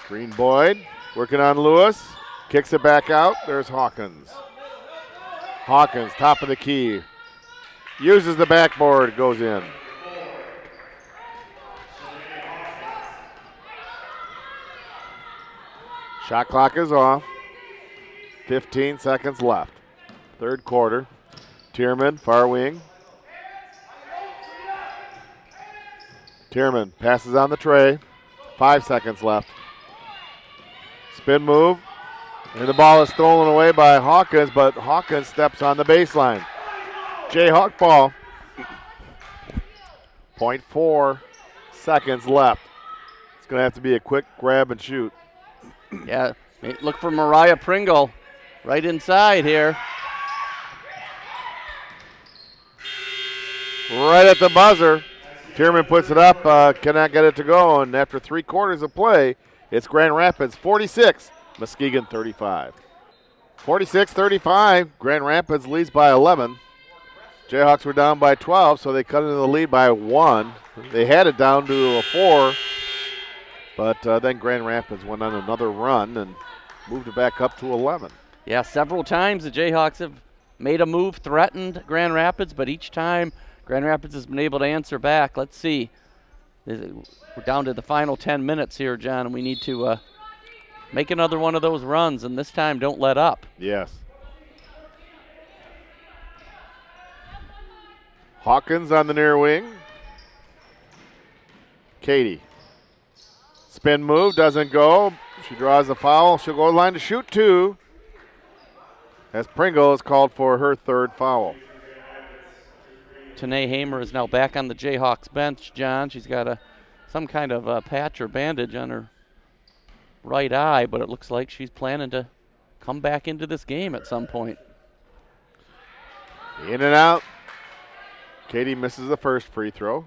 Green Boyd working on Lewis. Kicks it back out. There's Hawkins. Hawkins, top of the key. Uses the backboard, goes in. Shot clock is off. 15 seconds left. Third quarter. Tierman, far wing. Tierman passes on the tray. 5 seconds left. Spin move. And the ball is stolen away by Hawkins, but Hawkins steps on the baseline. Jayhawk ball. 0.4 seconds left. It's going to have to be a quick grab and shoot. Yeah, look for Mariah Pringle right inside here. Right at the buzzer. Tierman puts it up, cannot get it to go, and after 3 quarters of play, it's Grand Rapids 46, Muskegon 35. 46-35, Grand Rapids leads by 11. Jayhawks were down by 12, so they cut into the lead by 1. They had it down to a 4, but then Grand Rapids went on another run and moved it back up to 11. Yeah, several times the Jayhawks have made a move, threatened Grand Rapids, but each time Grand Rapids has been able to answer back. Let's see. We're down to the final 10 minutes here, John, and we need to make another one of those runs, and this time don't let up. Yes. Hawkins on the near wing. Katie. Spin move, doesn't go. She draws the foul. She'll go to the line to shoot 2. As Pringle is called for her 3rd foul. Tanae Hamer is now back on the Jayhawks bench, John. She's got some kind of a patch or bandage on her right eye, but it looks like she's planning to come back into this game at some point. In and out. Katie misses the first free throw.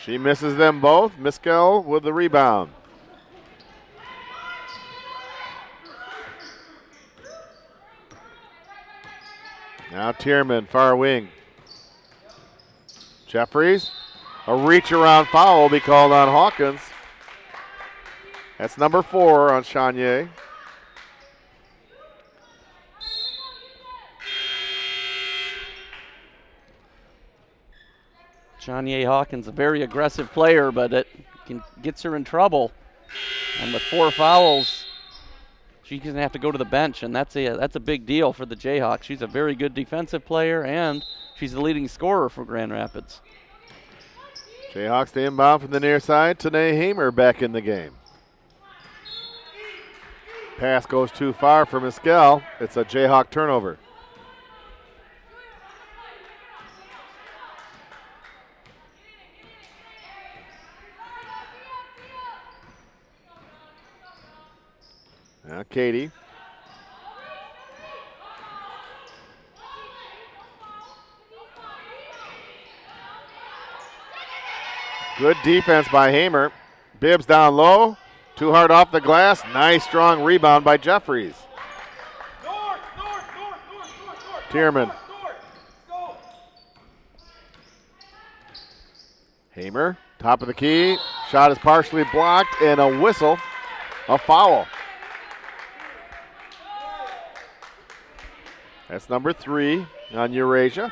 She misses them both. Miskell with the rebound. Now Tierman, far wing. Jeffries. A reach around foul will be called on Hawkins. That's number 4 on Chanier. Chanier Hawkins, a very aggressive player, but it gets her in trouble. And with 4 fouls, she's going to have to go to the bench, and that's a big deal for the Jayhawks. She's a very good defensive player, and she's the leading scorer for Grand Rapids. Jayhawks the inbound from the near side. Tanae Hamer back in the game. Pass goes too far for Miskell. It's a Jayhawk turnover. Now Katie. Good defense by Hamer. Bibbs down low. Too hard off the glass. Nice strong rebound by Jeffries. Tierman. Hamer, top of the key. Shot is partially blocked and a whistle. A foul. That's number 3 on Eurasia.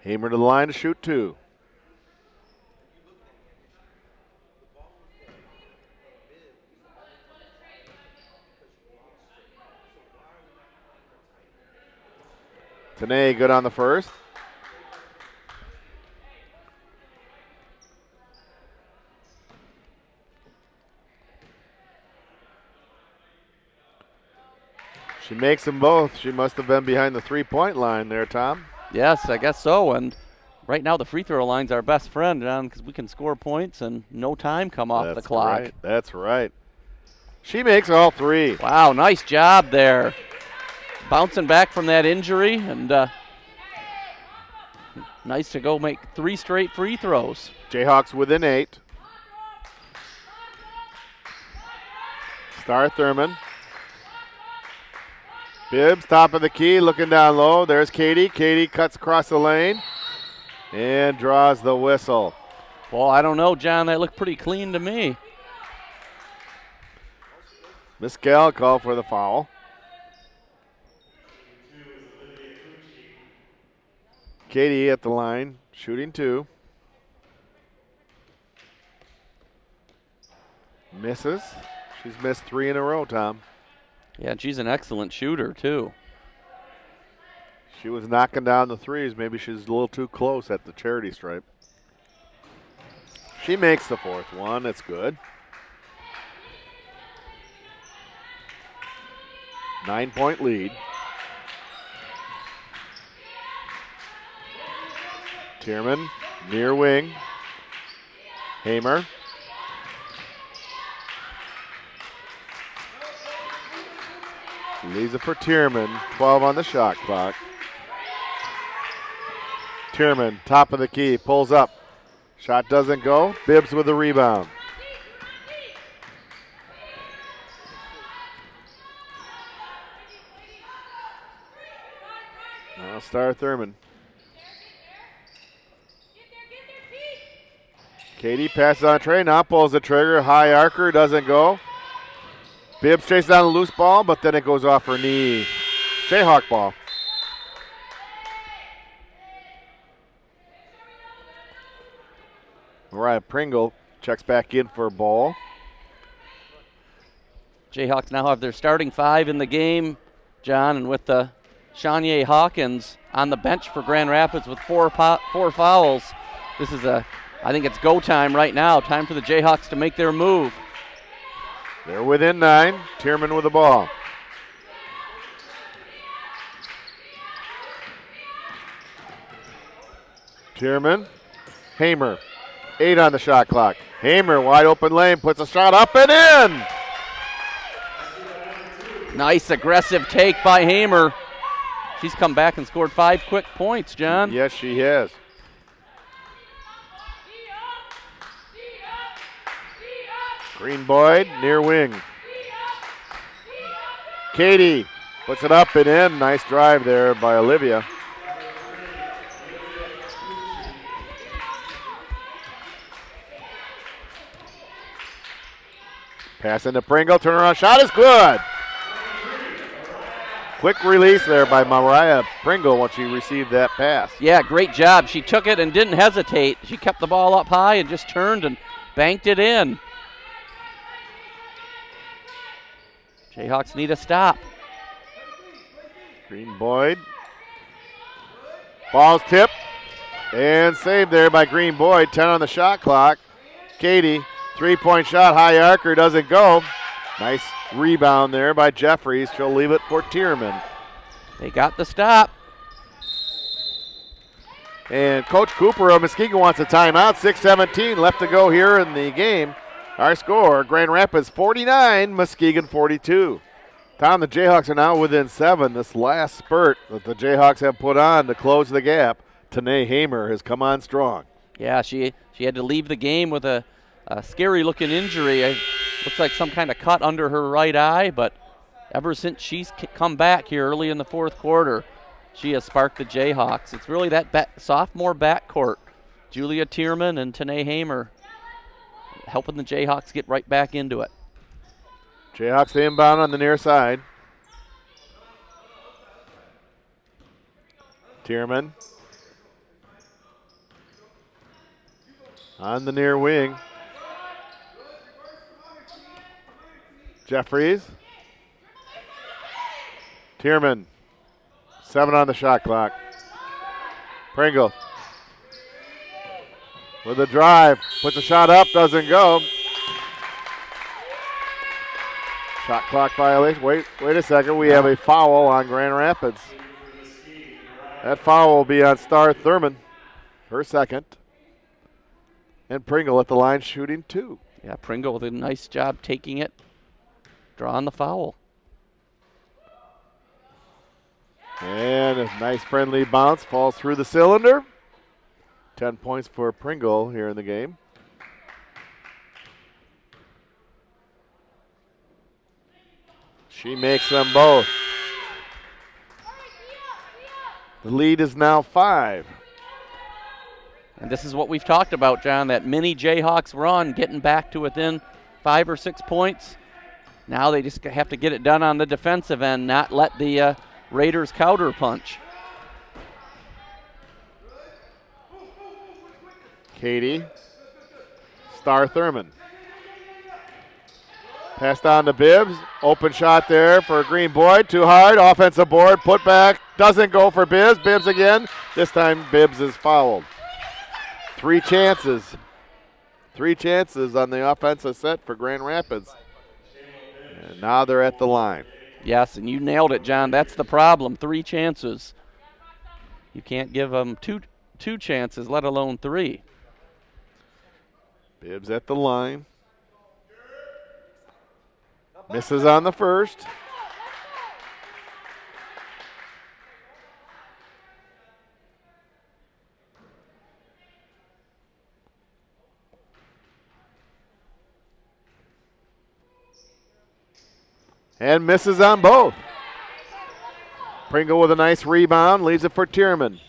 Hamer to the line to shoot 2. Tanae good on the first. She makes them both. She must have been behind the three-point line there, Tom. Yes, I guess so. And right now the free throw line's our best friend, because we can score points and no time come off the clock. Right. That's right. She makes all three. Wow, nice job there. Bouncing back from that injury, and nice to go make 3 straight free throws. Jayhawks within 8. Star Thurman. Bibbs, top of the key, looking down low. There's Katie. Katie cuts across the lane and draws the whistle. Well, I don't know, John. That looked pretty clean to me. Miss Gall called for the foul. Katie at the line, shooting 2. Misses. She's missed 3 in a row, Tom. Yeah, she's an excellent shooter, too. She was knocking down the threes. Maybe she's a little too close at the charity stripe. She makes the 4th one. That's good. 9-point lead. Tierman, near wing. Hamer. Leaves it for Tierman. 12 on the shot clock. Tierman, top of the key, pulls up. Shot doesn't go. Bibbs with the rebound. Now Star Thurman. Katie passes on Trey, now pulls the trigger. High archer, doesn't go. Bibbs chases down the loose ball, but then it goes off her knee. Jayhawk ball. Mariah Pringle checks back in for Ball. Jayhawks now have their starting 5 in the game, John, and with the Shania Hawkins on the bench for Grand Rapids with 4 fouls. This is I think it's go time right now. Time for the Jayhawks to make their move. They're within 9. Tierman with the ball. Tierman. Hamer. 8 on the shot clock. Hamer, wide open lane, puts a shot up and in. Nice aggressive take by Hamer. She's come back and scored 5 quick points, John. Yes, she has. Green Boyd, near wing. Katie puts it up and in. Nice drive there by Olivia. Pass into Pringle, turnaround shot is good. Quick release there by Mariah Pringle once she received that pass. Yeah, great job. She took it and didn't hesitate. She kept the ball up high and just turned and banked it in. Jayhawks need a stop. Green Boyd. Ball's tipped and saved there by Green Boyd. 10 on the shot clock. Katie, 3-point shot, high archer, doesn't go. Nice rebound there by Jeffries. She'll leave it for Tierman. They got the stop. And Coach Cooper of Muskegon wants a timeout. 6:17 left to go here in the game. Our score, Grand Rapids 49, Muskegon 42. Tom, the Jayhawks are now within 7. This last spurt that the Jayhawks have put on to close the gap, Tanae Hamer has come on strong. Yeah, she had to leave the game with a scary-looking injury. Looks like some kind of cut under her right eye, but ever since she's come back here early in the 4th quarter, she has sparked the Jayhawks. It's really that sophomore backcourt, Julia Tierman and Tanae Hamer, helping the Jayhawks get right back into it. Jayhawks inbound on the near side. Tierman on the near wing. Jeffries. Tierman. 7 on the shot clock. Pringle with a drive. Puts a shot up, doesn't go. Shot clock violation. Wait a second. We have a foul on Grand Rapids. That foul will be on Star Thurman, her second. And Pringle at the line shooting 2. Yeah, Pringle did a nice job taking it, drawing the foul. And a nice friendly bounce falls through the cylinder. 10 points for Pringle here in the game. She makes them both. The lead is now 5. And this is what we've talked about, John, that mini Jayhawks run, getting back to within 5 or 6 points. Now they just have to get it done on the defensive end, not let the Raiders counter punch. Katie, Star Thurman. Passed on to Bibbs. Open shot there for Green Boyd. Too hard. Offensive board. Put back. Doesn't go for Bibbs. Bibbs again. This time Bibbs is fouled. 3 chances. 3 chances on the offensive set for Grand Rapids. And now they're at the line. Yes, and you nailed it, John. That's the problem. 3 chances. You can't give them two chances, let alone 3. Bibbs at the line. Misses on the first. And misses on both. Pringle with a nice rebound, leaves it for Tierman.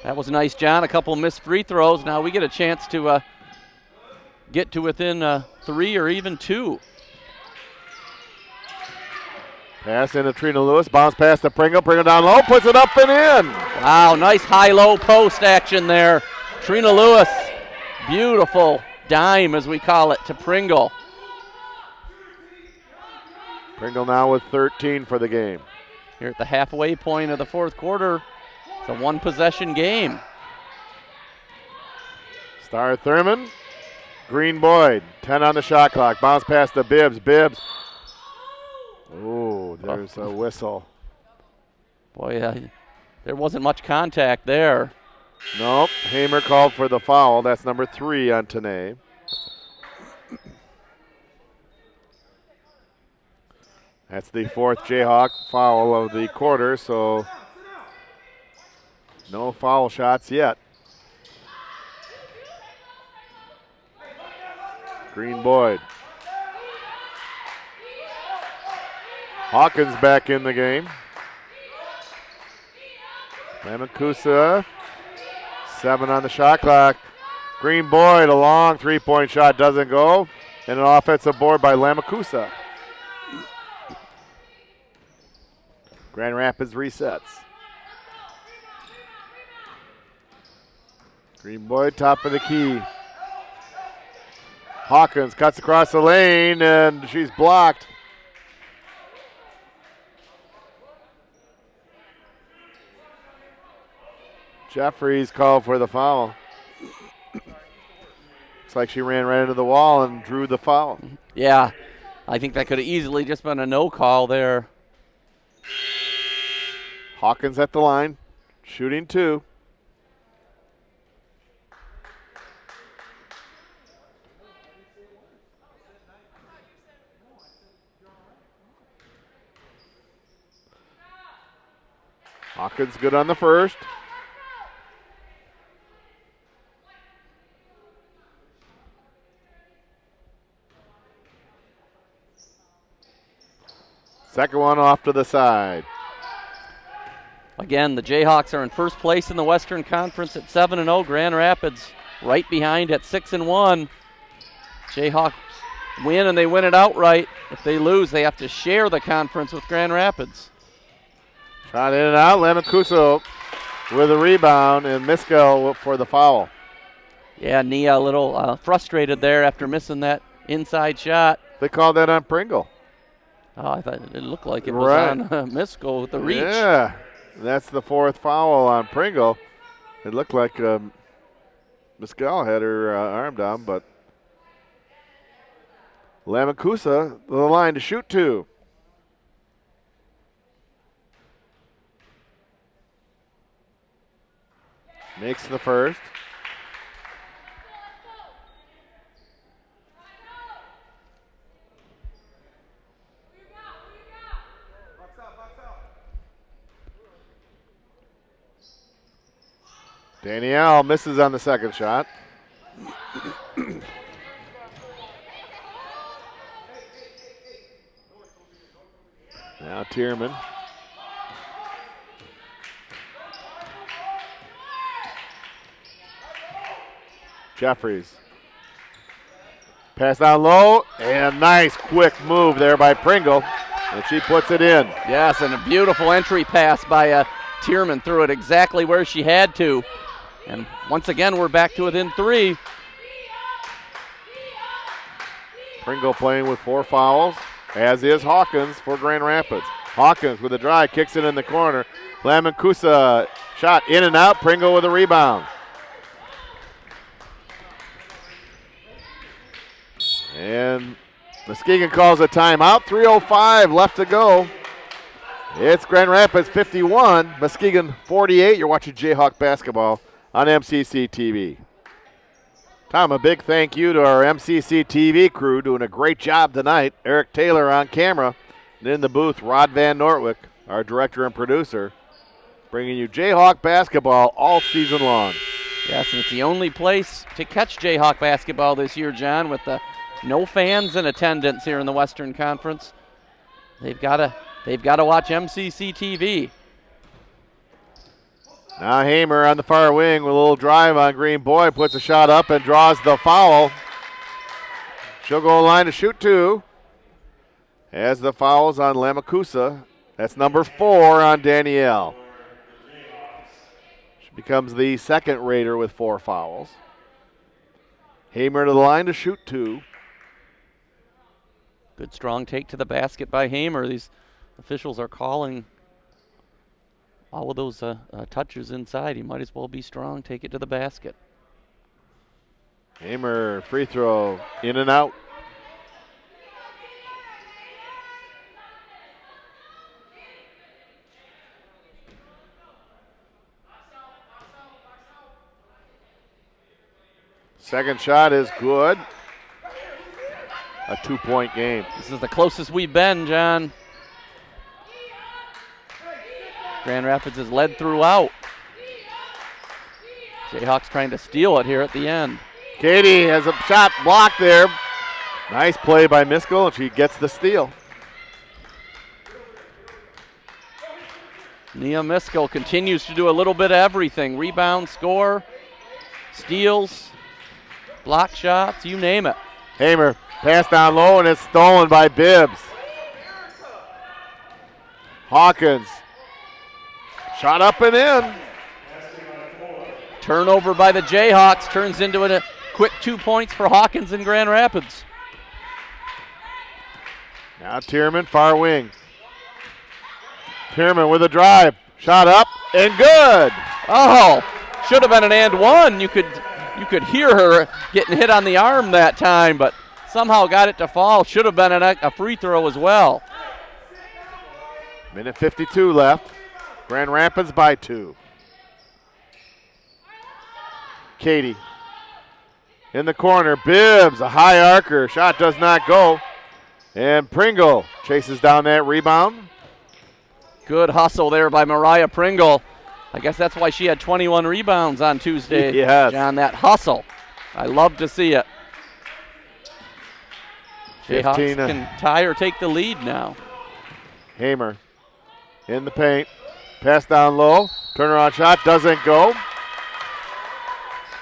That was nice, John. A couple missed free throws. Now we get a chance to get to within 3 or even 2. Pass into Trina Lewis, bounce pass to Pringle. Pringle down low, puts it up and in. Wow, nice high-low post action there. Trina Lewis, beautiful dime, as we call it, to Pringle. Pringle now with 13 for the game. Here at the halfway point of the 4th quarter, it's a 1-possession game. Star Thurman, Green Boyd, 10 on the shot clock. Bounce pass to Bibbs. Bibbs. Oh, there's a whistle. Boy, there wasn't much contact there. Nope. Hamer called for the foul. That's number 3 on Tanay. That's the 4th Jayhawk foul of the quarter, so no foul shots yet. Green Boyd. Hawkins back in the game. Lamakusa, 7 on the shot clock. Green Boyd, a long 3-point shot, doesn't go. And an offensive board by Lamakusa. Grand Rapids resets. Green Boyd, top of the key. Hawkins cuts across the lane, and she's blocked. Jeffries called for the foul. Looks like she ran right into the wall and drew the foul. Yeah, I think that could have easily just been a no call there. Hawkins at the line, shooting 2. Hawkins good on the first. Second one off to the side. Again, the Jayhawks are in first place in the Western Conference at 7-0. Grand Rapids right behind at 6-1. Jayhawks win and they win it outright. If they lose, they have to share the conference with Grand Rapids. Shot in and out. Lamakusa with a rebound, and Miskell for the foul. Yeah, Nia a little frustrated there after missing that inside shot. They called that on Pringle. Oh, I thought it looked like it was on Miskell with the reach. Yeah, that's the 4th foul on Pringle. It looked like Miskell had her arm down, but Lamacusa to the line to shoot 2. Makes the first. Danielle misses on the second shot. Now Tierman. Jeffries. Pass down low, and a nice quick move there by Pringle, and she puts it in. Yes, and a beautiful entry pass by Tierman, threw it exactly where she had to. And once again, we're back to within 3. Pringle playing with 4 fouls, as is Hawkins for Grand Rapids. Hawkins with a drive, kicks it in the corner. Lamacusa shot in and out, Pringle with a rebound. And Muskegon calls a timeout. 3:05 left to go. It's Grand Rapids 51, Muskegon 48. You're watching Jayhawk basketball on MCC TV. Tom, a big thank you to our MCC TV crew doing a great job tonight. Eric Taylor on camera, and in the booth, Rod Van Nortwick, our director and producer, bringing you Jayhawk basketball all season long. Yes, and it's the only place to catch Jayhawk basketball this year, John, with no fans in attendance here in the Western Conference. They've got to watch MCC TV. Now Hamer on the far wing with a little drive on Green Boy, puts a shot up and draws the foul. She'll go line to shoot 2. As the foul's on Lamacusa. That's number 4 on Danielle. She becomes the second Raider with 4 fouls. Hamer to the line to shoot 2. Good strong take to the basket by Hamer. These officials are calling all of those touches inside. He might as well be strong, take it to the basket. Hamer free throw in and out. Second shot is good. A 2-point game. This is the closest we've been, John. Grand Rapids has led throughout. Jayhawks trying to steal it here at the end. Katie has a shot blocked there. Nice play by Miskell, and she gets the steal. Nia Miskell continues to do a little bit of everything. Rebound, score, steals, block shots, you name it. Hamer, pass down low, and it's stolen by Bibbs. Hawkins, shot up and in. Turnover by the Jayhawks turns into a quick 2 points for Hawkins in Grand Rapids. Now Tierman, far wing. Tierman with a drive, shot up and good. Oh, should have been an and one. You could hear her getting hit on the arm that time, but somehow got it to fall. Should have been a free throw as well. Minute 52 left. Grand Rapids by 2. Katie in the corner. Bibbs, a high arcer. Shot does not go. And Pringle chases down that rebound. Good hustle there by Mariah Pringle. I guess that's why she had 21 rebounds on Tuesday. Yes. John, that hustle. I love to see it. Jayhawks can tie or take the lead now. Hamer in the paint. Pass down low. Turnaround shot doesn't go.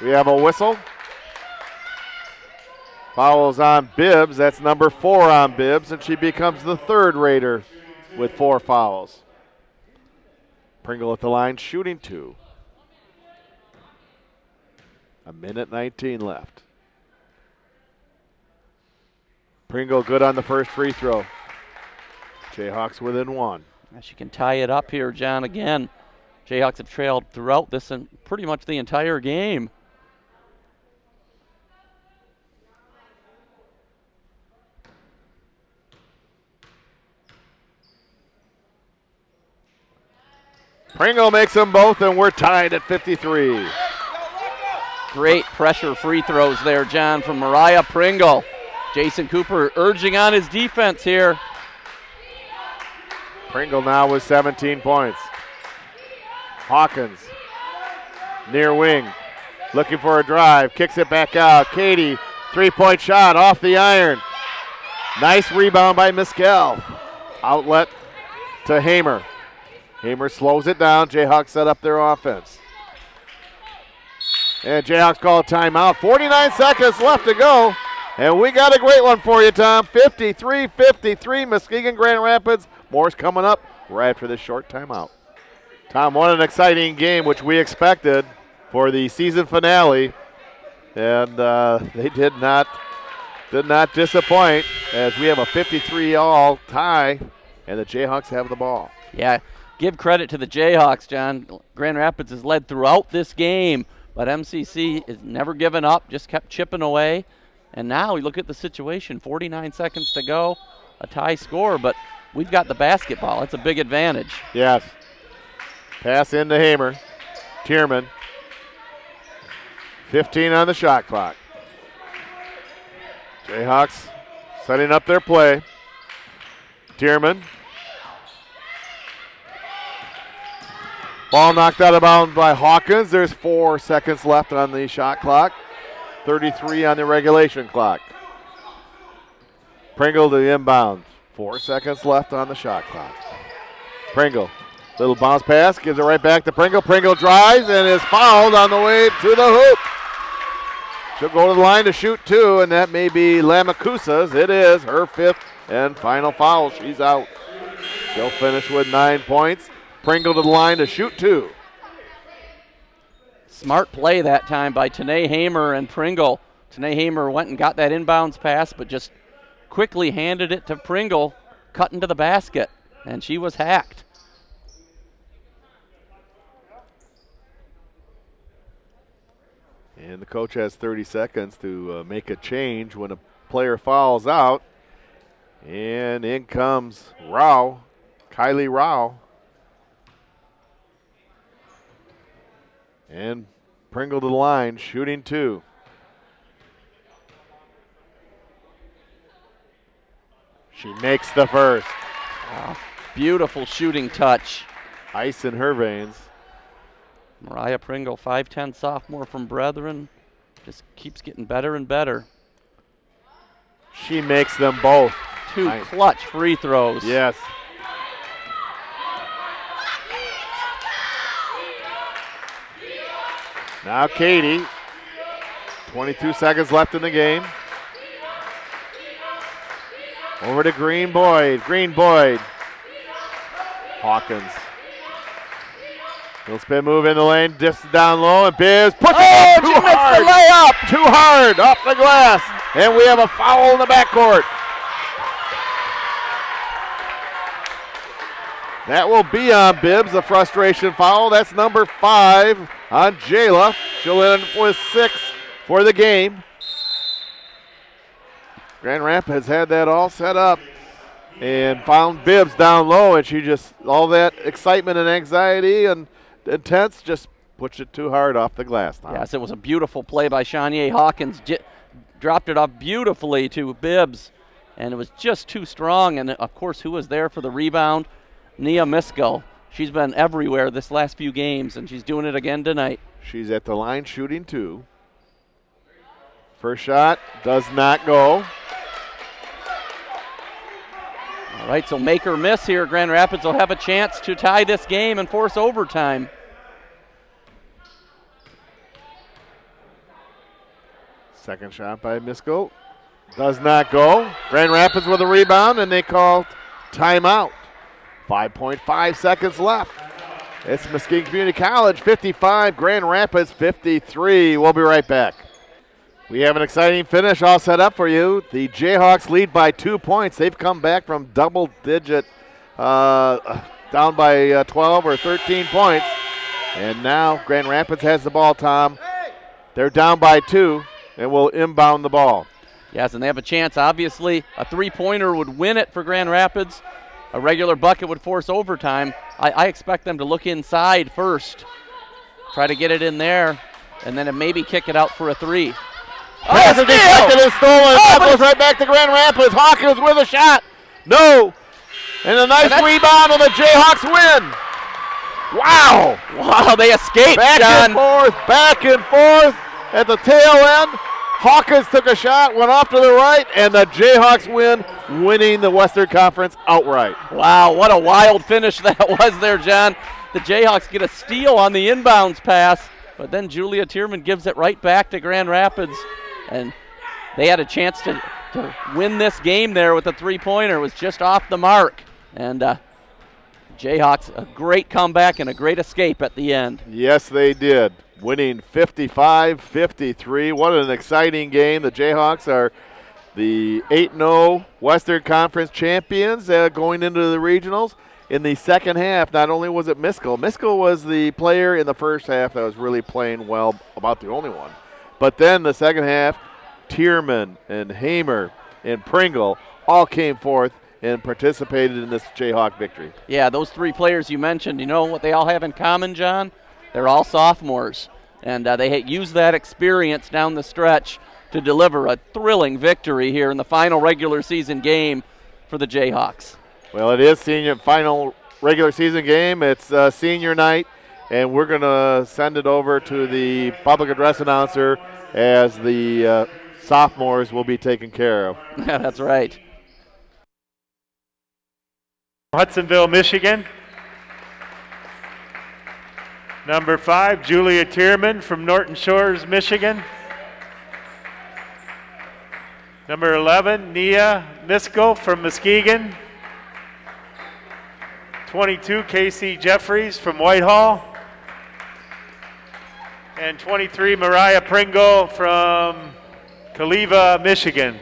We have a whistle. Fouls on Bibbs. That's number 4 on Bibbs, and she becomes the third Raider with 4 fouls. Pringle at the line, shooting 2. A minute 19 left. Pringle good on the first free throw. Jayhawks within 1. She can tie it up here, John, again. Jayhawks have trailed throughout this and pretty much the entire game. Pringle makes them both, and we're tied at 53. Great pressure free throws there, John, from Mariah Pringle. Jason Cooper urging on his defense here. Pringle now with 17 points. Hawkins, near wing, looking for a drive, kicks it back out. Katie, three-point shot off the iron. Nice rebound by Mescal. Outlet to Hamer. Hamer slows it down. Jayhawks set up their offense. And Jayhawks call a timeout. 49 seconds left to go. And we got a great one for you, Tom. 53-53, Muskegon Grand Rapids. More's coming up right after this short timeout. Tom, what an exciting game, which we expected for the season finale. And they did not disappoint, as we have a 53-all tie, and the Jayhawks have the ball. Yeah, give credit to the Jayhawks, John. Grand Rapids has led throughout this game, but MCC has never given up, just kept chipping away. And now we look at the situation, 49 seconds to go, a tie score, but we've got the basketball. That's a big advantage. Yes. Pass into Hamer. Tierman. 15 on the shot clock. Jayhawks setting up their play. Tierman. Ball knocked out of bounds by Hawkins. There's 4 seconds left on the shot clock. 33 on the regulation clock. Pringle to inbound. 4 seconds left on the shot clock. Pringle, little bounce pass, gives it right back to Pringle. Pringle drives and is fouled on the way to the hoop. She'll go to the line to shoot 2, and that may be Lamacusa's. It is her 5th and final foul. She's out. She'll finish with 9 points. Pringle to the line to shoot 2. Smart play that time by Tanae Hamer and Pringle. Tanae Hamer went and got that inbounds pass, but just quickly handed it to Pringle, cut into the basket, and she was hacked. And the coach has 30 seconds to make a change when a player fouls out. And in comes Rao, Kylie Rao. And Pringle to the line, shooting 2. She makes the first. Wow. Beautiful shooting touch. Ice in her veins. Mariah Pringle, 5'10 sophomore from Brethren, just keeps getting better and better. She makes them both. 2 nice. Clutch free throws. Yes. Now Katie, 22 seconds left in the game. Over to Green Boyd. Green Boyd. Hawkins. Little spin move in the lane, discs down low, and Biz puts it up too hard. The layup. Too hard, off the glass. And we have a foul in the backcourt. That will be on Bibbs, a frustration foul. That's number 5 on Jayla. She'll end with 6 for the game. Grand Rapids had that all set up and found Bibbs down low, and she just, all that excitement and anxiety and intense, just puts it too hard off the glass. Tom. Yes, it was a beautiful play by Shania Hawkins. Dropped it off beautifully to Bibbs, and it was just too strong. And, of course, who was there for the rebound? Nia Miskell. She's been everywhere this last few games, and she's doing it again tonight. She's at the line shooting 2. First shot does not go. All right, so make or miss here. Grand Rapids will have a chance to tie this game and force overtime. Second shot by Miskell. Does not go. Grand Rapids with a rebound, and they call timeout. 5.5 seconds left. It's Muskegon Community College 55, Grand Rapids 53. We'll be right back. We have an exciting finish all set up for you. The Jayhawks lead by 2 points. They've come back from double digit, down by 12 or 13 points. And now Grand Rapids has the ball, Tom. They're down by 2 and will inbound the ball. Yes, and they have a chance. Obviously, a three-pointer would win it for Grand Rapids. a regular bucket would force overtime. I expect them to look inside first, try to get it in there, and then maybe kick it out for a three. Pass is deflected and stolen. That goes right back to Grand Rapids. Hawkins with a shot. No. And a nice rebound, and the Jayhawks win. Wow. Wow, they escaped, back John. Back and forth at the tail end. Hawkins took a shot, went off to the right, and the Jayhawks win, winning the Western Conference outright. Wow, what a wild finish that was there, John. The Jayhawks get a steal on the inbounds pass, but then Julia Tierman gives it right back to Grand Rapids, and they had a chance to win this game there with a three-pointer. It was just off the mark, and Jayhawks, a great comeback and a great escape at the end. Yes, they did. Winning 55-53. What an exciting game. The Jayhawks are the 8-0 Western Conference champions going into the regionals. In the second half, not only was it Miskell. Miskell was the player in the first half that was really playing well, about the only one. But then the second half, Tierman and Hamer and Pringle all came forth and participated in this Jayhawk victory. Yeah, those three players you mentioned, you know what they all have in common, John? They're all sophomores, and they used that experience down the stretch to deliver a thrilling victory here in the final regular season game for the Jayhawks. Well, it is final regular season game. It's senior night, and we're going to send it over to the public address announcer as the sophomores will be taken care of. Yeah, that's right. Hudsonville, Michigan. Number 5, Julia Tierman from Norton Shores, Michigan. Number 11, Nia Miskell from Muskegon. 22, Casey Jeffries from Whitehall. And 23, Mariah Pringle from Kaliva, Michigan.